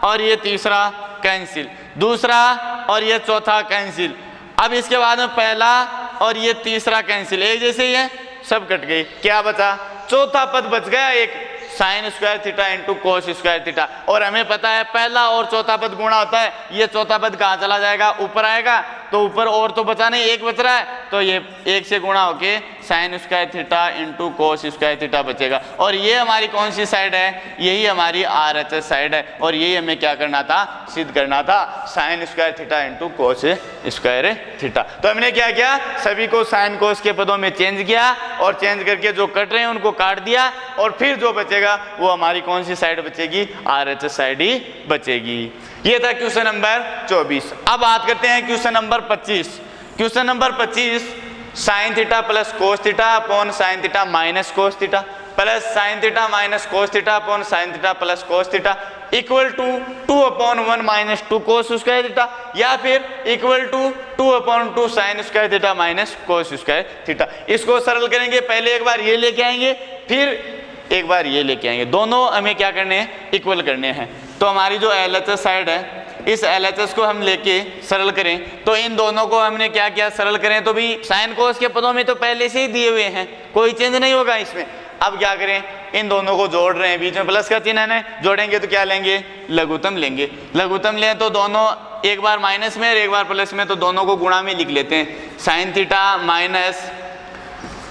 और ये तीसरा कैंसिल, दूसरा और ये चौथा कैंसिल, अब इसके बाद में पहला और ये तीसरा कैंसिल, एक जैसे ही है सब कट गई, क्या बचा चौथा पद बच गया एक sign square theta into cos square theta. और हमें पता है पहला और चौथा पद गुणा होता है, ये चौथा पद कहाँ चला जाएगा ऊपर आएगा, तो ऊपर और तो बचा नहीं एक बच रहा है तो ये 1 से गुणा होके sign square theta into cos square theta बचेगा। और ये हमारी कौन सी साइड है, यही हमारी RHS साइड है और यही हमें क्या करना था सिद्ध करना था, sign square theta into cos square theta. तो हमने क्या किया, सभी को साइन कोस के पदों में चेंज किया और चेंज करके जो कट रहे हैं उनको काट दिया और फिर जो बचेगा वो हमारी कौन सी साइड बचेगी, RHS साइड ही बचेगी। ये था क्वेश्चन नंबर 24। अब बात करते हैं question number 25। Question number 25 sine theta plus cos theta upon sine theta minus cos theta plus sine theta minus cos theta upon sine theta plus cos theta equal to 2/1 minus 2 cos square theta, या फिर equal to 2/2 sine square theta minus cos square theta. इसको सरल करेंगे, पहले एक बार ये लेके आएंगे फिर एक बार ये लेके आएंगे, दोनों हमें क्या करने हैं इक्वल करने हैं। तो हमारी जो LHS साइड है इस LHS को हम लेके सरल करें तो इन दोनों को हमने क्या किया सरल करें तो भी साइन कोस के पदों में तो पहले से ही दिए हुए हैं, कोई चेंज नहीं होगा इसमें। अब क्या करें इन दोनों को जोड़ रहे हैं, बीच में प्लस का चिन्ह है, जोड़ेंगे तो क्या लेंगे, लघुत्तम लेंगे। लघुत्तम लें तो दोनों एक बार माइनस में और एक बार प्लस में, तो दोनों को गुणा में लिख लेते हैं। Sign theta minus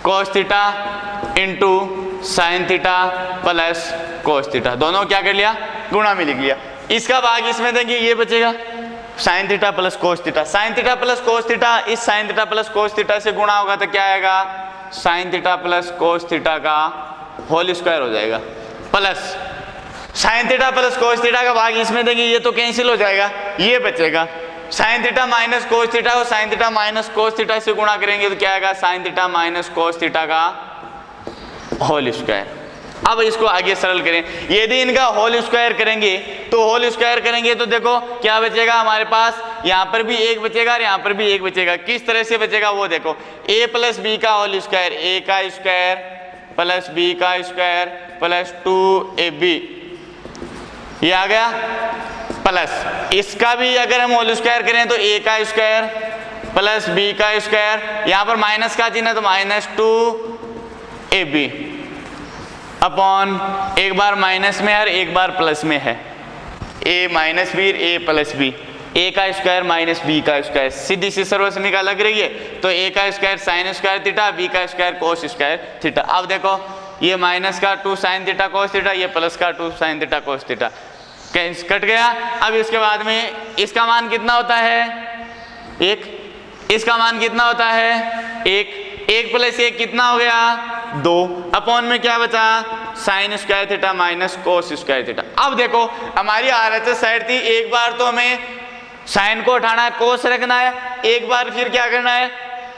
cos theta into sine theta plus cos theta, दोनों क्या कर लिया, गुणा में लिख लिया। इसका भाग इसमें देंगे, ये बचेगा sine theta plus cos theta. Sine theta plus cos theta इस sine theta plus cos theta से गुणा होगा तो क्या आएगा, sine theta plus cos theta का होल स्क्वायर हो जाएगा, plus sine theta plus cos theta का भाग इसमें देंगे, ये तो कैंसिल हो जाएगा, ये बचेगा। Sine theta minus cos theta को sine theta minus cos theta से गुणा करेंगे तो क्या आएगा, sine theta minus cos theta का होल स्क्वायर। अब इसको आगे सरल करें, यदि इनका होल स्क्वायर करेंगे तो होल स्क्वायर करेंगे तो देखो क्या बचेगा हमारे पास, यहाँ पर भी एक बचेगा और यहाँ पर भी एक बचेगा। किस तरह से बचेगा वो देखो, a प्लस बी का होल स्क्वायर, a का स्क्वायर प्लस b का स्क्वायर प्लस 2ab, ये आ गया, प्लस इसका भी अगर हम होल स्क्वायर करें तो a का स्क्वायर प्लस b का स्क्वायर, यहाँ पर माइनस का चिन्ह है तो माइनस 2ab अपॉन एक बार माइनस में और एक बार प्लस में है, a minus B a plus B, a का स्क्वायर माइनस b का स्क्वायर, सीधी सी सर्वसमीका लग रही है तो a का square sine square theta, b का स्क्वायर कोस स्क्वायर थीटा। अब देखो ये माइनस का 2 साइन थीटा कोस थीटा, ये प्लस का 2 sine theta cos theta cut गया। अब इसके बाद में इसका मान कितना होता है, 1, इसका मान कितना होता है 1, 1 प्लस 1 कितना हो गया 2, अपॉन में क्या बचा sine square theta minus cos square theta. अब देखो हमारी आरएचएस साइड थी, एक बार तो हमें साइन को उठाना है, कोस रखना है, एक बार फिर क्या करना है,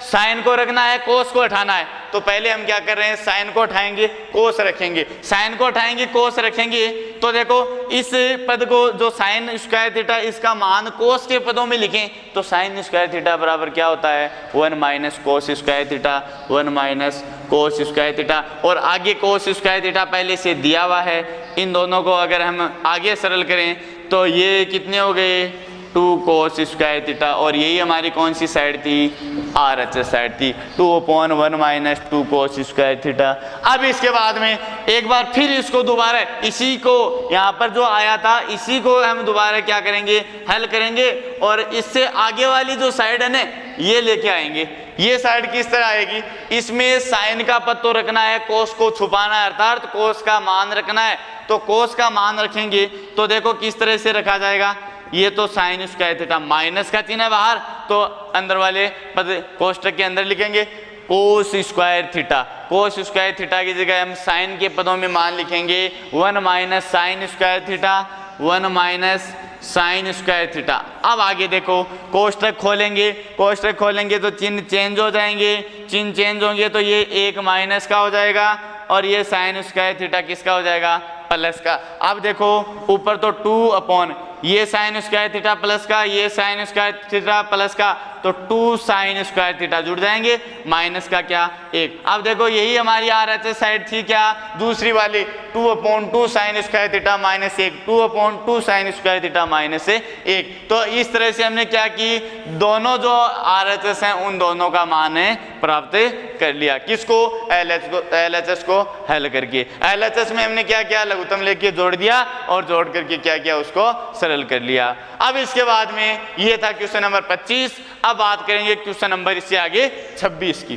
साइन को रखना है, कोस को उठाना है। तो पहले हम क्या कर रहे हैं, साइन को उठाएंगे, कोस रखेंगे, साइन को उठाएंगे, कोस रखेंगे। तो देखो इस पद को जो साइन स्क्वायर थीटा इसका मान कोस के पदों में लिखें तो साइन स्क्वायर थीटा बराबर क्या होता है 1 minus cos square theta, 1 minus cos square theta, और आगे कोस स्क्वायर थीटा पहले से दिया हुआ है। इन दोनों को अगर हम आगे सरल करें तो ये कितने हो गए 2 कोस स्क्वायर थीटा, और यही हमारी कौन सी साइड थी, आरएचएस साइड थी, 2/1 माइनस 2 कोस स्क्वायर थीटा। अब इसके बाद में एक बार फिर इसको दोबारा इसी को यहाँ पर जो आया था इसी को हम दोबारा क्या करेंगे, हल करेंगे, और इससे आगे वाली जो साइड है ना ये लेके आएंगे। ये साइड किस तरह आएगी, इसमें साइन का पद तो रखना है, कोस को छुपाना है, अर्थात कोस का मान रखना है। तो कोस का मान रखेंगे तो देखो किस तरह से रखा जाएगा, ये तो साइन स्क्वायर थीटा माइनस का चिन्ह है बाहर, तो अंदर वाले पद कोष्टक के अंदर लिखेंगे कोस स्क्वायर थीटा। कोस स्क्वायर थीटा की जगह हम साइन के पदों में मान लिखेंगे 1 minus sign square theta, 1 minus sign square theta. अब आगे देखो कोष्टक खोलेंगे, कोष्टक खोलेंगे तो चिन्ह चेंज हो जाएंगे, चिन्ह चेंज होंगे तो ये 1 माइनस का हो जाएगा और ये साइन स्क्वायर थीटा किसका हो जाएगा, प्लस का। अब देखो ऊपर तो 2 अपॉन ये साइन स्क्वायर थीटा प्लस का, ये साइन स्क्वायर थीटा प्लस का, तो 2 साइन स्क्वायर थीटा जुड़ जाएंगे, माइनस का क्या 1। अब देखो यही हमारी आरएचएस साइड थी क्या, दूसरी वाली 2/2 sine square theta minus 1, 2/2 sine square theta minus 1। तो इस तरह से हमने क्या की, दोनों जो आरएचएस हैं उन दोनों का मान है प्राप्त कर लिया। किसको, एलएचएस को हल करके। एलएचएस में हमने क्या किया, लघुत्तम लेके जोड़ दिया और जोड़ करके क्या किया, उसको सरल कर लिया। अब इसके बाद में ये था क्वेश्चन नंबर 25। अब बात करेंगे क्वेश्चन नंबर इससे आगे 26 की।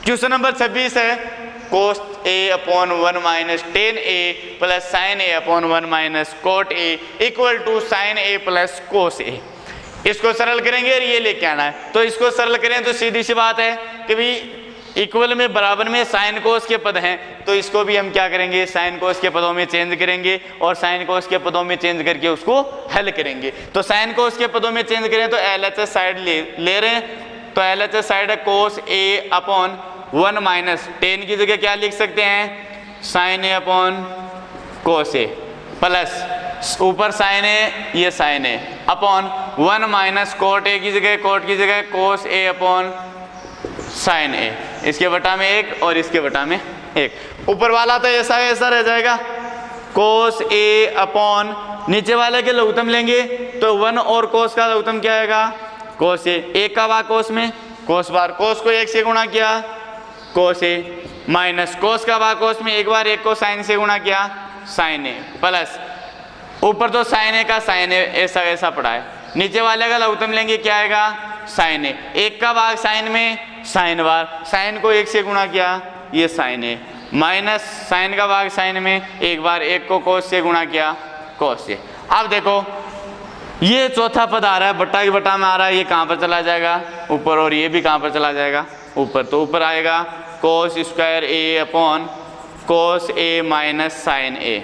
क्वेश्चन नंबर 26 है cos a/1 minus tan a plus sine a/1 minus cot a equal to sine a plus cos a। इसको सरल करेंगे और ये लेके आना है। तो इसको सरल करें तो सीधी सी बात है कि भाई इक्वल में बराबर में साइन कोस के पद हैं, तो इसको भी हम क्या करेंगे, साइन कोस के पदों में चेंज करेंगे और साइन कोस के पदों में चेंज करके उसको हल करेंगे। तो साइन कोस के पदों में चेंज करें तो एलएचएस साइड ले रहे हैं, तो एलएचएस साइड है कोस a/1 माइनस टेन की जगह क्या लिख सकते हैं, sine a/, cos a plus ऊपर साइन a, ये sine a upon 1 minus cot a की जगह, कोट की जगह कोस a/, साइन a, इसके बटा में 1 और इसके बटा में 1। ऊपर वाला तो ऐसा रह जाएगा कोस a/, नीचे वाले के लघुत्तम लेंगे तो 1 और कोस का लघुत्तम क्या आएगा, कोस a, 1 का भाग कोस में, कोस बार, कोस को 1 से गुणा किया कोस ए माइनस कोस का भाग कोस में, एक बार एक को साइन से गुणा किया साइन ए, प्लस ऊपर तो साइन ए का साइन ए ऐसा ऐसा पड़ा है, नीचे वाले का लघुत्तम लेंगे क्या आएगा साइन ए, एक का भाग साइन में साइन बार, साइन को एक से गुणा किया ये साइन ए, माइनस साइन का भाग साइन में, एक बार एक को कोस से गुणा किया कोस से। अब देखो ये चौथा पद आ रहा है, बट्टा की बट्टा में आ रहा है, ये कहाँ पर चला जाएगा ऊपर, और ये भी कहाँ पर चला जाएगा ऊपर, तो ऊपर आएगा कोस square A upon cos A minus sine A,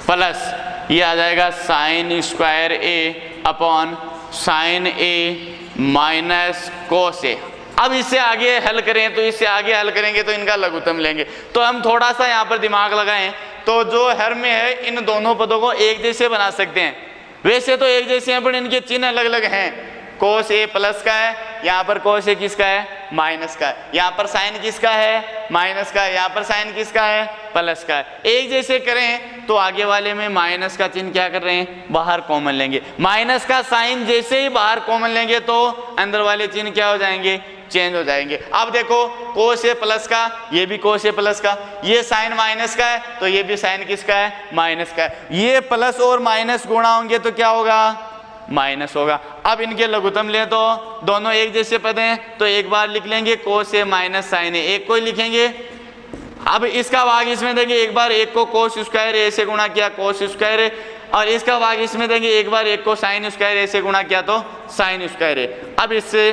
plus ये आ जाएगा साइन स्क्वायर ए अपॉन साइन ए माइनस कोस ए। अब इससे आगे हल करें, तो इससे आगे हल करेंगे तो इनका लघुत्तम लेंगे, तो हम थोड़ा सा यहाँ पर दिमाग लगाएं, तो जो हर में है इन दोनों पदों को एक जैसे बना सकते हैं, वैसे तो एक जैसे हैं पर इनके चिन्ह अलग अलग हैं, कोस ए प्लस का है, यहाँ पर कोस ए किसका है माइनस का है, यहाँ पर साइन किसका है माइनस का है, यहाँ पर साइन किसका है प्लस का है। एक जैसे करें तो आगे वाले में माइनस का चिन्ह क्या कर रहे हैं बाहर कॉमन लेंगे, माइनस का साइन जैसे ही बाहर कॉमन लेंगे तो अंदर वाले चिन्ह क्या हो जाएंगे चेंज हो जाएंगे। अब देखो कोस ए प्लस का, ये भी कोस ए प्लस का, ये साइन माइनस का है तो ये भी साइन किसका है माइनस का है, ये प्लस और माइनस गुणा होंगे तो क्या होगा माइनस होगा। अब इनके लघुत्तम ले तो दोनों एक जैसे पद हैं, तो एक बार लिख लेंगे कोस ए माइनस साइन ए, एक को ही लिखेंगे। अब इसका भाग इसमें देंगे, एक बार एक को कोस स्क्वायर ए से गुणा किया कोस स्क्वायर ए, और इसका भाग इसमें देंगे, एक बार एक को साइन स्क्वायर ए से गुणा किया तो साइन स्क्वायर ए। अब इससे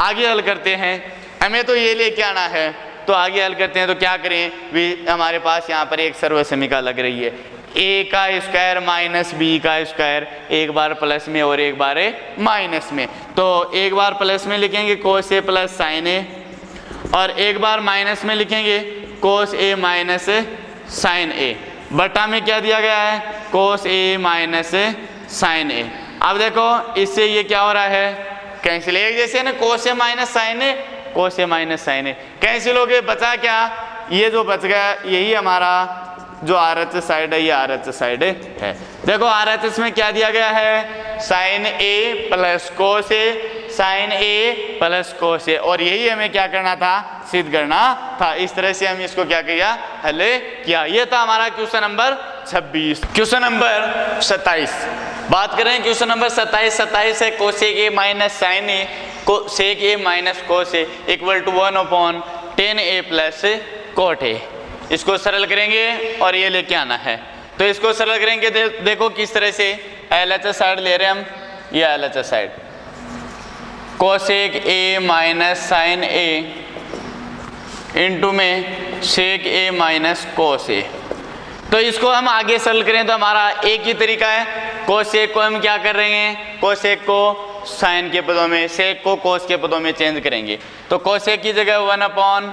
आगे हल करते हैं, हमें तो ये लेके आना है, तो आगे हल करते हैं तो क्या करें भी, हमारे पास यहाँ पर एक सर्वसमीका लग रही है, ए का स्क्वायर माइनस बी का स्क्वायर, एक बार प्लस में और एक बार माइनस में, तो एक बार प्लस में लिखेंगे कोस ए प्लस साइन ए, और एक बार माइनस में लिखेंगे कोस ए माइनस साइन ए, बटा में क्या दिया गया है कोस ए माइनस साइन ए। अब देखो इससे ये क्या हो रहा है कैंसिल, एक जैसे ना कोस ए माइनस साइन ए, कोस ए माइनस साइन ए कैंसिल हो गए, बचा क्या ये जो बच गया यही हमारा जो आरएचएस साइड है, ये आरएचएस साइड है। देखो आरएचएस में क्या दिया गया है sine A plus cos A, sign A plus cos ए, और यही हमें क्या करना था सिद्ध करना था। इस तरह से हम इसको क्या किया हल किया। ये था हमारा क्वेश्चन नंबर 26। क्वेश्चन नंबर 27 बात करें, क्वेश्चन नंबर 27 है cosec A minus sine A cosec A minus cos A equal to 1/10 A plus cot A. इसको सरल करेंगे और ये लेके आना है, तो इसको सरल करेंगे। देखो किस तरह से एलएचएस साइड ले रहे हैं हम, ये LHS side cosec A minus sine A into में सेक ए माइनस कोस ए। तो इसको हम आगे सरल करें तो हमारा एक ही तरीका है, कोसेक को हम क्या कर रहे हैं कोसेक को साइन के पदों में, सेक को कोस के पदों में चेंज करेंगे। तो कोसेक की जगह 1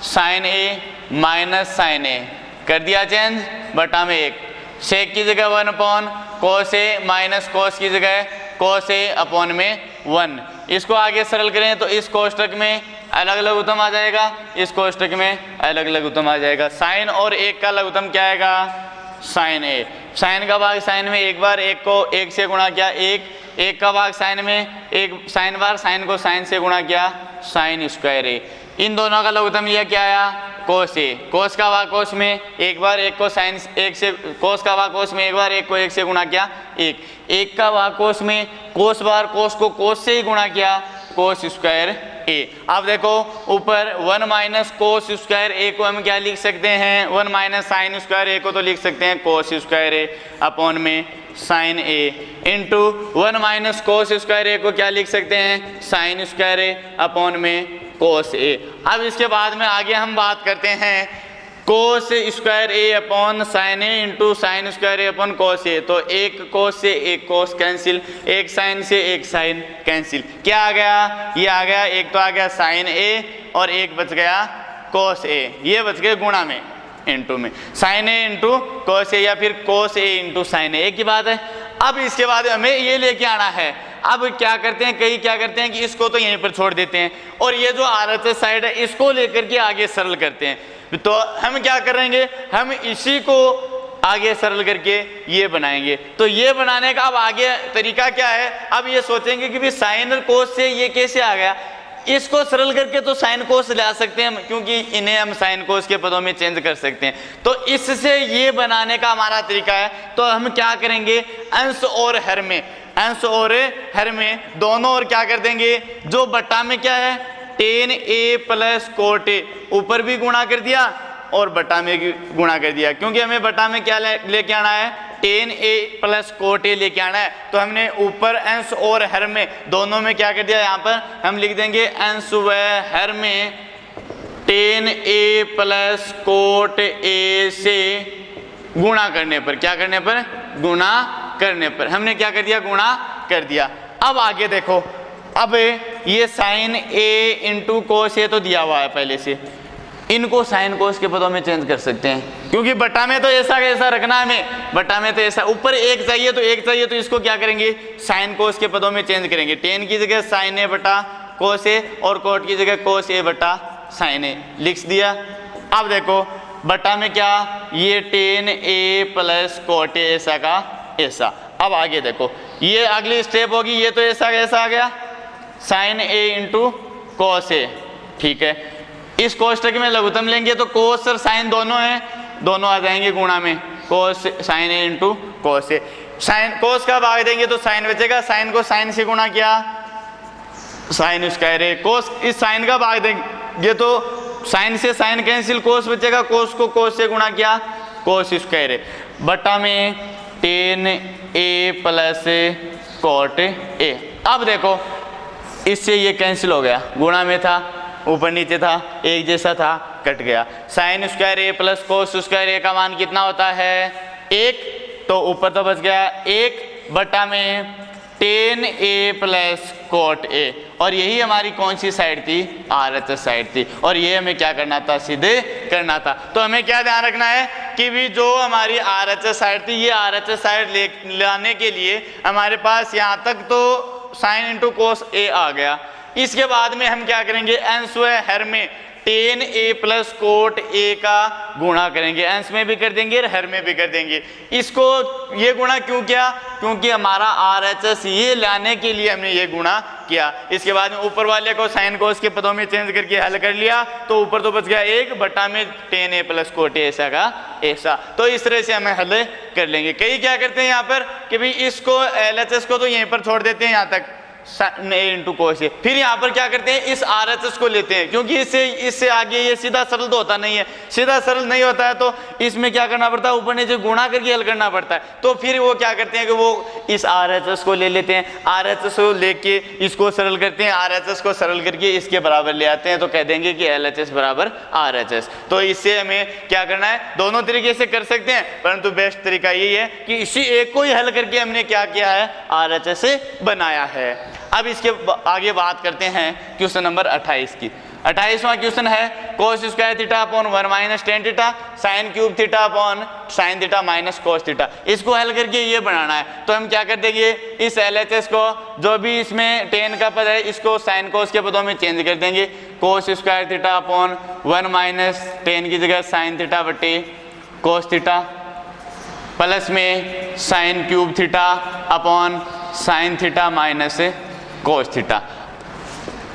साइन ए माइनस साइन ए कर दिया चेंज, बटा में 1। सेक की जगह 1 कोस ए माइनस कोस की जगह कोस ए अपॉन में 1। इसको आगे सरल करें तो इस कोष्टक में अलग अलग लघुत्तम आ जाएगा, इस कोष्टक में अलग अलग लघुत्तम आ जाएगा। साइन और 1 का लघुत्तम क्या आएगा साइन ए, साइन का भाग साइन में एक बार 1 को 1 से गुणा किया 1 का भाग साइन में एक साइन बार साइन को साइन से गुणा किया साइन स्क्वायर ए। इन दोनों का लघुत्तम यह क्या आया कोस ए, कोस का भाग कोस में एक बार 1 को साइन 1 से, कोस का भाग कोस में एक बार 1 को 1 से गुणा किया 1 का भाग कोस में कोस बार कोस को कोस से ही गुणा किया कोस स्क्वायर ए। अब देखो ऊपर 1 माइनस कोस स्क्वायर ए को हम क्या लिख सकते हैं 1 माइनस साइन स्क्वायर ए को तो लिख सकते हैं कोस स्क्वायर ए अपॉन में sign A into 1 minus cos square ए को क्या लिख सकते हैं साइन स्क्वायर ए अपॉन में कोस ए। अब इसके बाद में आगे हम बात करते हैं कोस square A upon sine A into sine square A upon कोस ए। तो एक कोस से एक कोस कैंसिल, एक साइन से एक साइन कैंसिल, क्या आ गया ये आ गया, एक तो आ गया साइन ए और एक बच गया कोस ए, ये बच गए गुणा में इंटू में, साइन ए इंटू कोस ए या फिर कोस ए इंटू साइन ए, एक ही बात है। अब इसके बाद हमें ये लेके आना है। अब क्या करते हैं कई क्या करते हैं कि इसको तो यहीं पर छोड़ देते हैं और ये जो आरएचएस साइड है इसको लेकर के आगे सरल करते हैं। तो हम क्या करेंगे हम इसी को आगे सरल करके ये बनाएंगे। तो ये बनाने का अब आगे तरीका क्या है, अब ये सोचेंगे कि भी साइन और कोस से ये कैसे आ गया, इसको सरल करके तो साइन कोस ला सकते हैं हम, क्योंकि इन्हें हम साइन कोस के पदों में चेंज कर सकते हैं। तो इससे ये बनाने का हमारा तरीका है, तो हम क्या करेंगे, अंश और हर में, अंश और हर में दोनों और क्या कर देंगे, जो बट्टा में क्या है tan a plus coat a, ऊपर भी गुणा कर दिया और बट्टा में भी गुणा कर दिया, क्योंकि हमें बट्टा में क्या लेके आना है, tan a plus coat a लेके आना है। तो हमने ऊपर अंश और हर में दोनों में क्या कर दिया, यहाँ पर हम लिख देंगे अंश व हर में tan a plus coat a से गुणा करने पर, क्या करने पर, गुणा करने पर हमने क्या कर दिया, गुणा कर दिया। अब आगे देखो, अब ये sine a into cos a तो दिया हुआ है पहले से, इनको साइन कोस के पदों में चेंज कर सकते हैं, क्योंकि बट्टा में तो ऐसा कैसा रखना है हमें, बट्टा में तो ऐसा, ऊपर एक चाहिए तो एक चाहिए, तो इसको क्या करेंगे, साइन कोस के पदों में चेंज करेंगे। टेन की जगह साइन a बटा कोस a और कोट की जगह कोस a बटा साइन a लिख दिया। अब देखो बट्टा में क्या, ये tan a plus coat a ऐसा का ऐसा। अब आगे देखो, ये अगली स्टेप होगी, ये तो ऐसा कैसा आ गया, sine a into cos a, ठीक है। इस कोष्टक में लघुत्तम लेंगे तो कोस और साइन दोनों हैं, दोनों आ जाएंगे गुणा में, कोस sign a into cos a। Sine cos का भाग देंगे तो साइन बचेगा, साइन को साइन से गुणा किया, साइन स्क्वायर a, कोस इस साइन का भाग देंगे तो साइन से साइन कैंसिल, कोस बचेगा, कोस को कोस से गुणा किया, कोस स्क्वायर a बटा में tan a plus coat a। अब देखो इससे ये कैंसिल हो गया, गुणा में था, ऊपर नीचे था, एक जैसा था, कट गया। Sine square a plus cos square a का मान कितना होता है, 1, तो ऊपर तो बच गया 1 बटा में tan a plus coat a, और यही हमारी कौन सी साइड थी, RHS साइड थी, और ये हमें क्या करना था, सीधे करना था। तो हमें क्या ध्यान रखना है कि भी जो हमारी RHS साइड थी, ये RHS साइड लाने के लिए हमारे पास यहाँ तक तो साइन इंटू कोस a आ गया। इसके बाद में हम क्या करेंगे, अंश व हर में tan a plus coat a का गुणा करेंगे, अंश में भी कर देंगे और हर में भी कर देंगे। इसको ये गुणा क्यों किया, क्योंकि हमारा RHS ये लाने के लिए हमने ये गुणा किया। इसके बाद में ऊपर वाले को साइन कोस के पदों में चेंज करके हल कर लिया, तो ऊपर तो बच गया 1 बटा में tan a plus coat a ऐसा का ऐसा। तो इस तरह से हमें हल कर लेंगे। कई क्या करते हैं यहाँ पर कि भाई इसको LHS को तो यहीं पर छोड़ देते हैं यहाँ तक, a इंटू कोस a, फिर यहाँ पर क्या करते हैं, इस RHS को लेते हैं, क्योंकि इससे आगे ये सीधा सरल तो होता नहीं है, सीधा सरल नहीं होता है, तो इसमें क्या करना पड़ता है, ऊपर नीचे गुणा करके हल करना पड़ता है। तो फिर वो क्या करते हैं कि वो इस RHS को ले लेते हैं, RHS को लेके इसको सरल करते हैं, RHS को सरल करके इसके बराबर ले आते हैं, तो कह देंगे कि LHS बराबर RHS। तो इससे हमें क्या करना है, दोनों तरीके से कर सकते हैं, परंतु बेस्ट तरीका यही है कि इसी एक को ही हल करके हमने क्या किया है, RHS बनाया है। अब इसके आगे बात करते हैं क्वेश्चन नंबर 28 की। 28वां क्वेश्चन है, कोस square theta upon 1 minus tan theta sign cube theta upon sine theta minus cos theta. इसको हल करके ये बनाना है, तो हम क्या कर देंगे, इस LHS को, जो भी इसमें टेन का पद है, इसको साइन कोस के पदों में चेंज कर देंगे। कोस square theta upon 1 minus ten की जगह साइन थीटा बटे कोस थीटा प्लस में sign cube theta upon sine theta minus cos theta.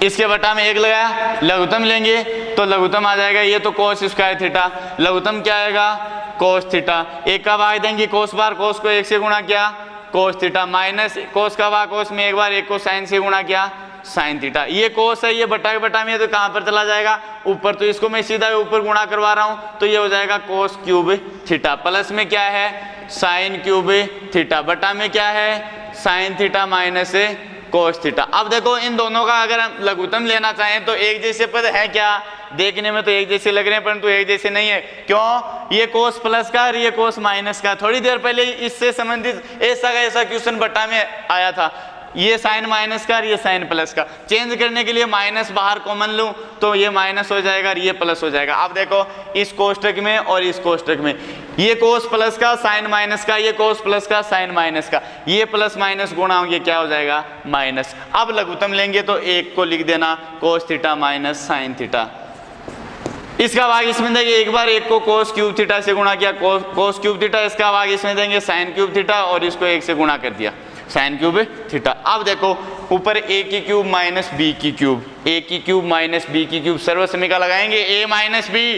इसके बटा में 1 लगाया, लघुत्तम लेंगे तो लघुत्तम आ जाएगा, ये तो कोस स्क्वायर थीटा, लघुत्तम क्या आएगा, कोस थीटा। 1 का भाग देंगे कोस बार, कोस को 1 से गुणा किया, कोस थीटा, माइनस कोस का भाग कोस में 1 बार, 1 को साइन से गुणा किया, साइन थीटा। ये कोस है, ये बटा के बटा में है, तो कहाँ पर चला जाएगा, ऊपर। तो इसको मैं सीधा ऊपर गुणा करवा रहा हूँ, तो ये हो जाएगा कोस क्यूब थीटा, प्लस में क्या है, साइन क्यूब थीटा, बटा में क्या है, sine theta minus cos theta. अब देखो इन दोनों का अगर हम लघुत्तम लेना चाहें तो एक जैसे पद है क्या, देखने में तो एक जैसे लग रहे हैं, परंतु एक जैसे नहीं है। क्यों, ये कोस प्लस का और ये कोस माइनस का। थोड़ी देर पहले इससे संबंधित ऐसा क्वेश्चन बट्टा में आया था, ये साइन माइनस का और ये साइन प्लस का। चेंज करने के लिए माइनस बाहर कॉमन लूं तो ये माइनस हो जाएगा और ये प्लस हो जाएगा। अब देखो इस कोष्टक में और इस कोष्टक में, ये कोस प्लस का साइन माइनस का, ये कोस प्लस का साइन माइनस का, ये प्लस माइनस गुणा होंगे, क्या हो जाएगा, माइनस। अब लघुत्तम लेंगे तो 1 को लिख देना कोस थीटा माइनस साइन थीटा। इसका भाग इसमें देंगे, एक बार 1 को कोस क्यूब थीटा से गुणा किया, कोस क्यूब थीटा, इसका भाग इसमें देंगे साइन क्यूब थीटा और इसको 1 से गुणा कर दिया। Sine cube theta. अब देखो ऊपर a की क्यूब माइनस b की क्यूब, a की क्यूब माइनस b की क्यूब, सर्व समीकरण लगाएंगे a minus B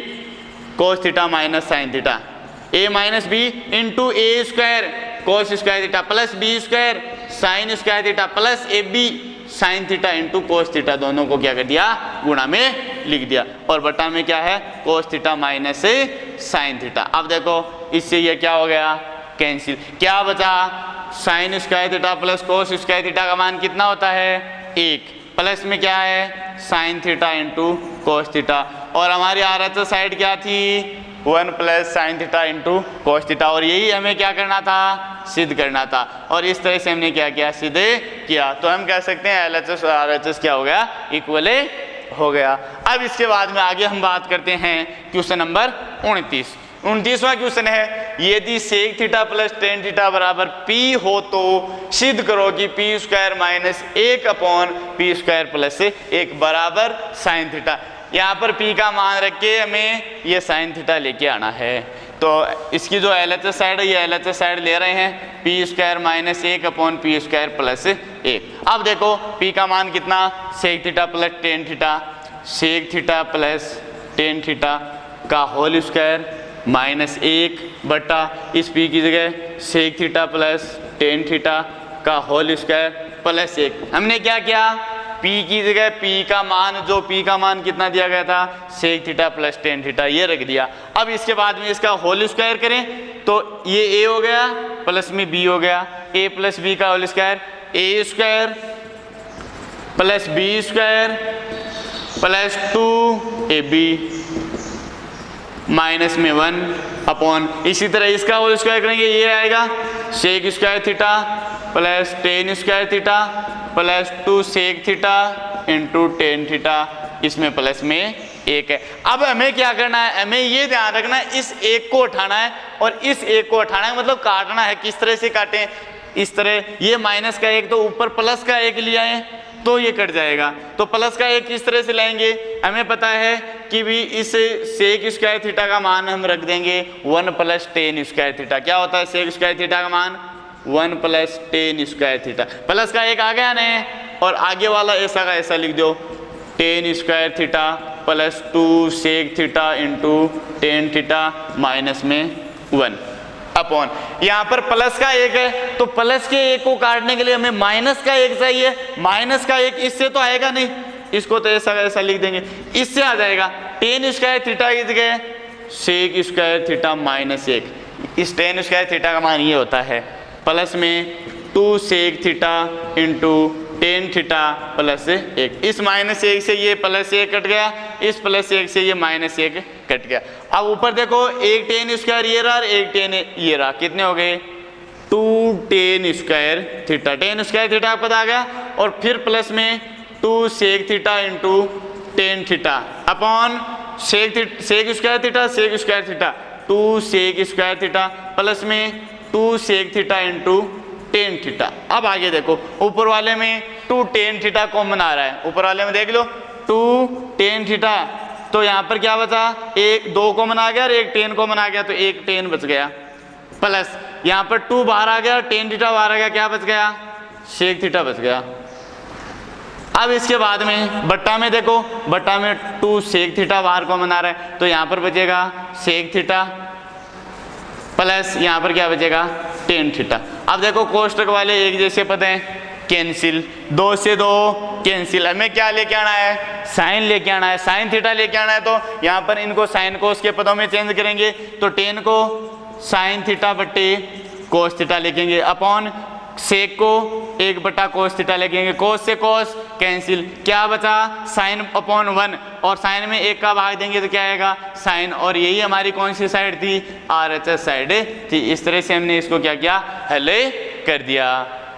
cos theta minus sine theta, a minus B into A square cos square theta plus B square sine square theta plus A B sine theta into cos theta, दोनों को क्या कर दिया, गुणा में लिख दिया, और बटा में क्या है, कोस थीटा माइनस साइन थीटा। अब देखो इससे ये क्या हो गया, कैंसिल, क्या बचा, sine square theta plus cos square theta का मान कितना होता है, 1, प्लस में क्या है, sine theta into cos theta, और हमारी आरएचएस साइड क्या थी, 1 plus sine theta into cos theta, और यही हमें क्या करना था, सिद्ध करना था, और इस तरह से हमने क्या किया, सिद्ध किया। तो हम कह सकते हैं एलएचएस और आरएचएस क्या हो गया, इक्वल हो गया। अब इसके बाद में आगे हम बात करते हैं क्वेश्चन नंबर 29वां क्वेश्चन है, यदि sec theta plus tan theta बराबर p हो तो सिद्ध करो कि p square minus 1 upon p square plus 1 बराबर साइन थीटा। यहाँ पर p का मान रख के हमें ये साइन थीटा लेके आना है, तो इसकी जो एलएचएस साइड है, ये एलएचएस साइड ले रहे हैं p square minus 1 upon p square plus 1। अब देखो p का मान कितना, sec theta plus tan theta, sec theta plus tan theta का होल स्क्वायर माइनस 1 बटा इस p की जगह sec theta plus tan theta का होल स्क्वायर प्लस 1। हमने क्या किया, p की जगह p का मान, जो p का मान कितना दिया गया था, sec theta plus tan theta, ये रख दिया। अब इसके बाद में इसका होल स्क्वायर करें तो ये a हो गया प्लस में b हो गया, a प्लस b का whole square, a square plus b square plus 2ab minus में 1 अपॉन, इसी तरह इसका होल स्क्वायर करेंगे, ये आएगा sec square theta plus tan square theta plus 2 sec theta into tan theta, इसमें प्लस में 1 है। अब हमें क्या करना है, हमें ये ध्यान रखना है, इस 1 को उठाना है और इस 1 को उठाना है, मतलब काटना है। किस तरह से काटें, इस तरह, ये माइनस का 1 तो ऊपर प्लस का 1 लिया है तो ये कट जाएगा, तो प्लस का 1 किस तरह से लाएंगे, हमें पता है कि भी इस सेक स्क्वायर थीटा का मान हम रख देंगे 1 प्लस टेन स्क्वायर थीटा। क्या होता है सेक स्क्वायर थीटा का मान, 1 plus tan square theta, plus का 1 आ गया नहीं, और आगे वाला ऐसा का ऐसा लिख दो, tan square theta plus 2 sec theta into tan theta minus में 1 अपॉन, यहाँ पर प्लस का 1 है तो प्लस के 1 को काटने के लिए हमें माइनस का 1 चाहिए। माइनस का 1 इससे तो आएगा नहीं, इसको तो ऐसा ऐसा लिख देंगे, इससे आ जाएगा टेन स्क्वायर थीटा की जगह सेक स्क्वायर थीटा माइनस 1। इस टेन स्क्वायर थीटा का मान ये होता है प्लस में 2 sec theta into tan theta plus 1। इस माइनस 1 से ये प्लस 1 कट गया, इस प्लस 1 से ये माइनस 1 कट गया। अब ऊपर देखो एक टेन स्क्वायर ये रहा और एक टेन ये रहा, कितने हो गए, 2 tan square theta, tan square theta आपको आ गया, और फिर प्लस में 2 sec theta into tan theta upon sec square theta sec square theta 2 sec square theta plus में 2 sec theta into tan theta. अब आगे देखो ऊपर वाले में 2 टेन थीटा कॉमन आ रहा है, ऊपर वाले में देख लो 2 टेन थीटा, तो यहाँ पर क्या बचा, 2 कॉमन आ गया और 1 टेन कॉमन आ गया, तो 1 टेन बच गया, प्लस यहाँ पर 2 बाहर आ गया, टेन थीटा बाहर आ गया, क्या बच गया, सेक थीटा बच गया। अब इसके बाद में बट्टा में देखो, बट्टा में 2 सेक थीटा बाहर कॉमन आ रहा है, तो यहाँ पर बचेगा सेक थीटा प्लस यहाँ पर क्या बचेगा, टेन थीटा। अब देखो कोष्टक वाले एक जैसे पद हैं, कैंसिल, 2 से 2 कैंसिल, हमें क्या लेके आना है, साइन लेके आना है, साइन थीटा लेके आना है, तो यहाँ पर इनको साइन कोस के पदों में चेंज करेंगे, तो टेन को साइन थीटा बट्टे कोस थीटा लिखेंगे अपॉन सेक को 1 बटा कोस थीटा लिखेंगे, कोस से कोस कैंसिल, क्या बचा, साइन अपॉन 1, और साइन में 1 का भाग देंगे तो क्या आएगा, साइन, और यही हमारी कौन सी साइड थी, आरएचएस साइड थी। इस तरह से हमने इसको क्या किया, हल कर दिया।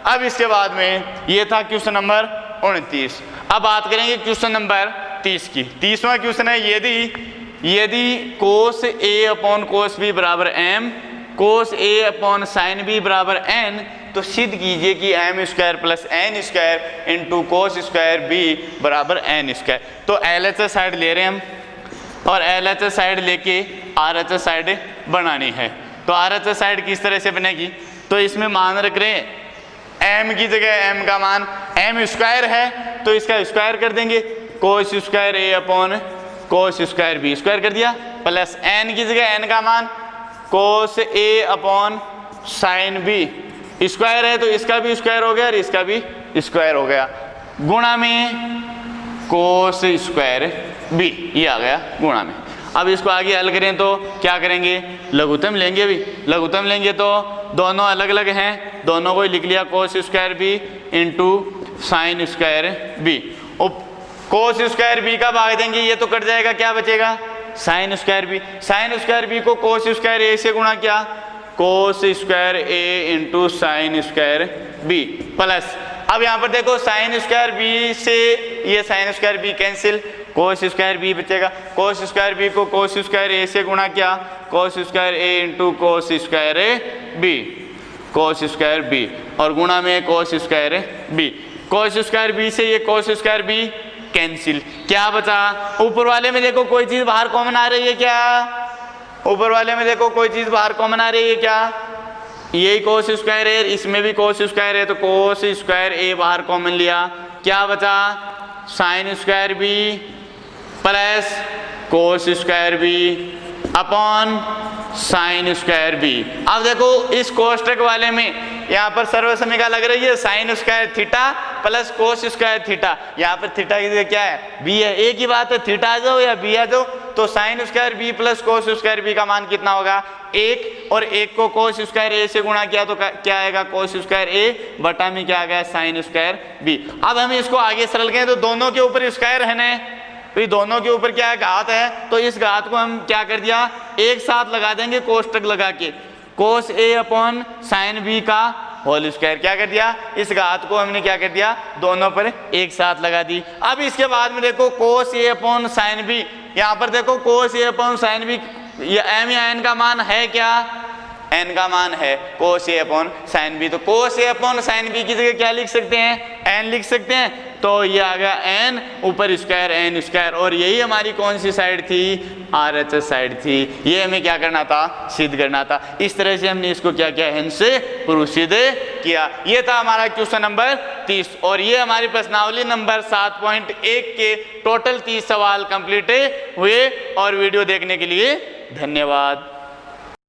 अब इसके बाद में ये था क्वेश्चन नंबर 29। अब बात करेंगे क्वेश्चन नंबर 30 की। 30वां क्वेश्चन है, यदि कोस ए अपॉन कोस बी बराबर m, कोस ए अपॉन साइन बी बराबर n, तो सिद्ध कीजिए कि m square plus n square into cos square b बराबर n स्क्वायर। तो LHS साइड ले रहे हैं हम, और LHS साइड लेके RHS साइड बनानी है। तो RHS साइड किस तरह से बनेगी, तो इसमें मान रख रहे हैं m की जगह m का मान m स्क्वायर है तो इसका स्क्वायर कर देंगे, कोस square a upon cos square b square कर दिया, प्लस n की जगह n का मान कोस a upon sine b square है तो इसका भी स्क्वायर हो गया और इसका भी स्क्वायर हो गया, गुणा में कोस स्क्वायर b ये आ गया गुणा में। अब इसको आगे हल करें तो क्या करेंगे, लघुत्तम लेंगे, अभी लघुत्तम लेंगे तो दोनों अलग अलग हैं, दोनों को लिख लिया cos square B into sine square B, cos square B का भाग देंगे ये तो कट जाएगा, क्या बचेगा sine square B, sine square B को कोस स्क्वायर ए से गुणा किया, cos square A into sine square B, plus अब यहाँ पर देखो साइन स्क्वायर बी से ये sine square B cancel, cos square B बचेगा, कोस स्क्वायर बी को कोस स्क्वायर ए से गुणा किया, cos square A into cos square B, cos square B और गुणा में cos square B, cos square B से ये कोस स्क्वायर बी कैंसिल, क्या बचा, ऊपर वाले में देखो कोई चीज बाहर कॉमन आ रही है क्या, ऊपर वाले में देखो कोई चीज बाहर कॉमन आ रही है क्या, यही कोस स्क्वायर है, इसमें भी कोस स्क्वायर है तो कोस स्क्वायर ए बाहर कॉमन लिया, क्या बचा sine square B plus cos square B upon sine square B. अब देखो इस कोष्टक वाले में यहाँ पर सर्वसमीका लग रही है sign square theta plus cos square theta, यहाँ पर थीटा की जगह क्या है बी है, एक ही बात है थीटा आ जाओ या बी आ जाओ, तो sine square B plus cos square B का मान कितना होगा एक, और एक को कोस स्क्वायर ए से गुणा किया तो क्या आएगा कोस स्क्वायर ए बटा में क्या आ गया साइन स्क्वायर बी। अब हम इसको आगे सरल करें तो दोनों के ऊपर स्क्वायर है ना, तो दोनों के ऊपर क्या है घात है, तो इस घात को हम क्या कर दिया एक साथ लगा देंगे कोष्टक लगा के, कोस ए अपॉन साइन बी का होल स्क्वायर, क्या कर दिया इस घात को हमने क्या कर दिया दोनों पर एक साथ लगा दी। अब इसके बाद में देखो कोस ए अपॉन साइन बी, यहाँ पर देखो कोस ए अपॉन साइन बी ये एम या एन का मान है क्या, एन का मान है कोस ए अपॉन साइन बी, तो कोस ए अपॉन साइन बी की जगह क्या लिख सकते हैं एन लिख सकते हैं, तो ये आ गया एन ऊपर स्क्वायर एन स्क्वायर, और यही हमारी कौन सी साइड थी आरएचएस साइड थी, ये हमें क्या करना था सिद्ध करना था। इस तरह से हमने इसको क्या किया हेंस से प्रूफ सिद्ध किया। ये था हमारा क्वेश्चन नंबर 30 और ये हमारी प्रश्नावली नंबर 7.1 के टोटल 30 सवाल कंप्लीट हुए, और वीडियो देखने के लिए धन्यवाद।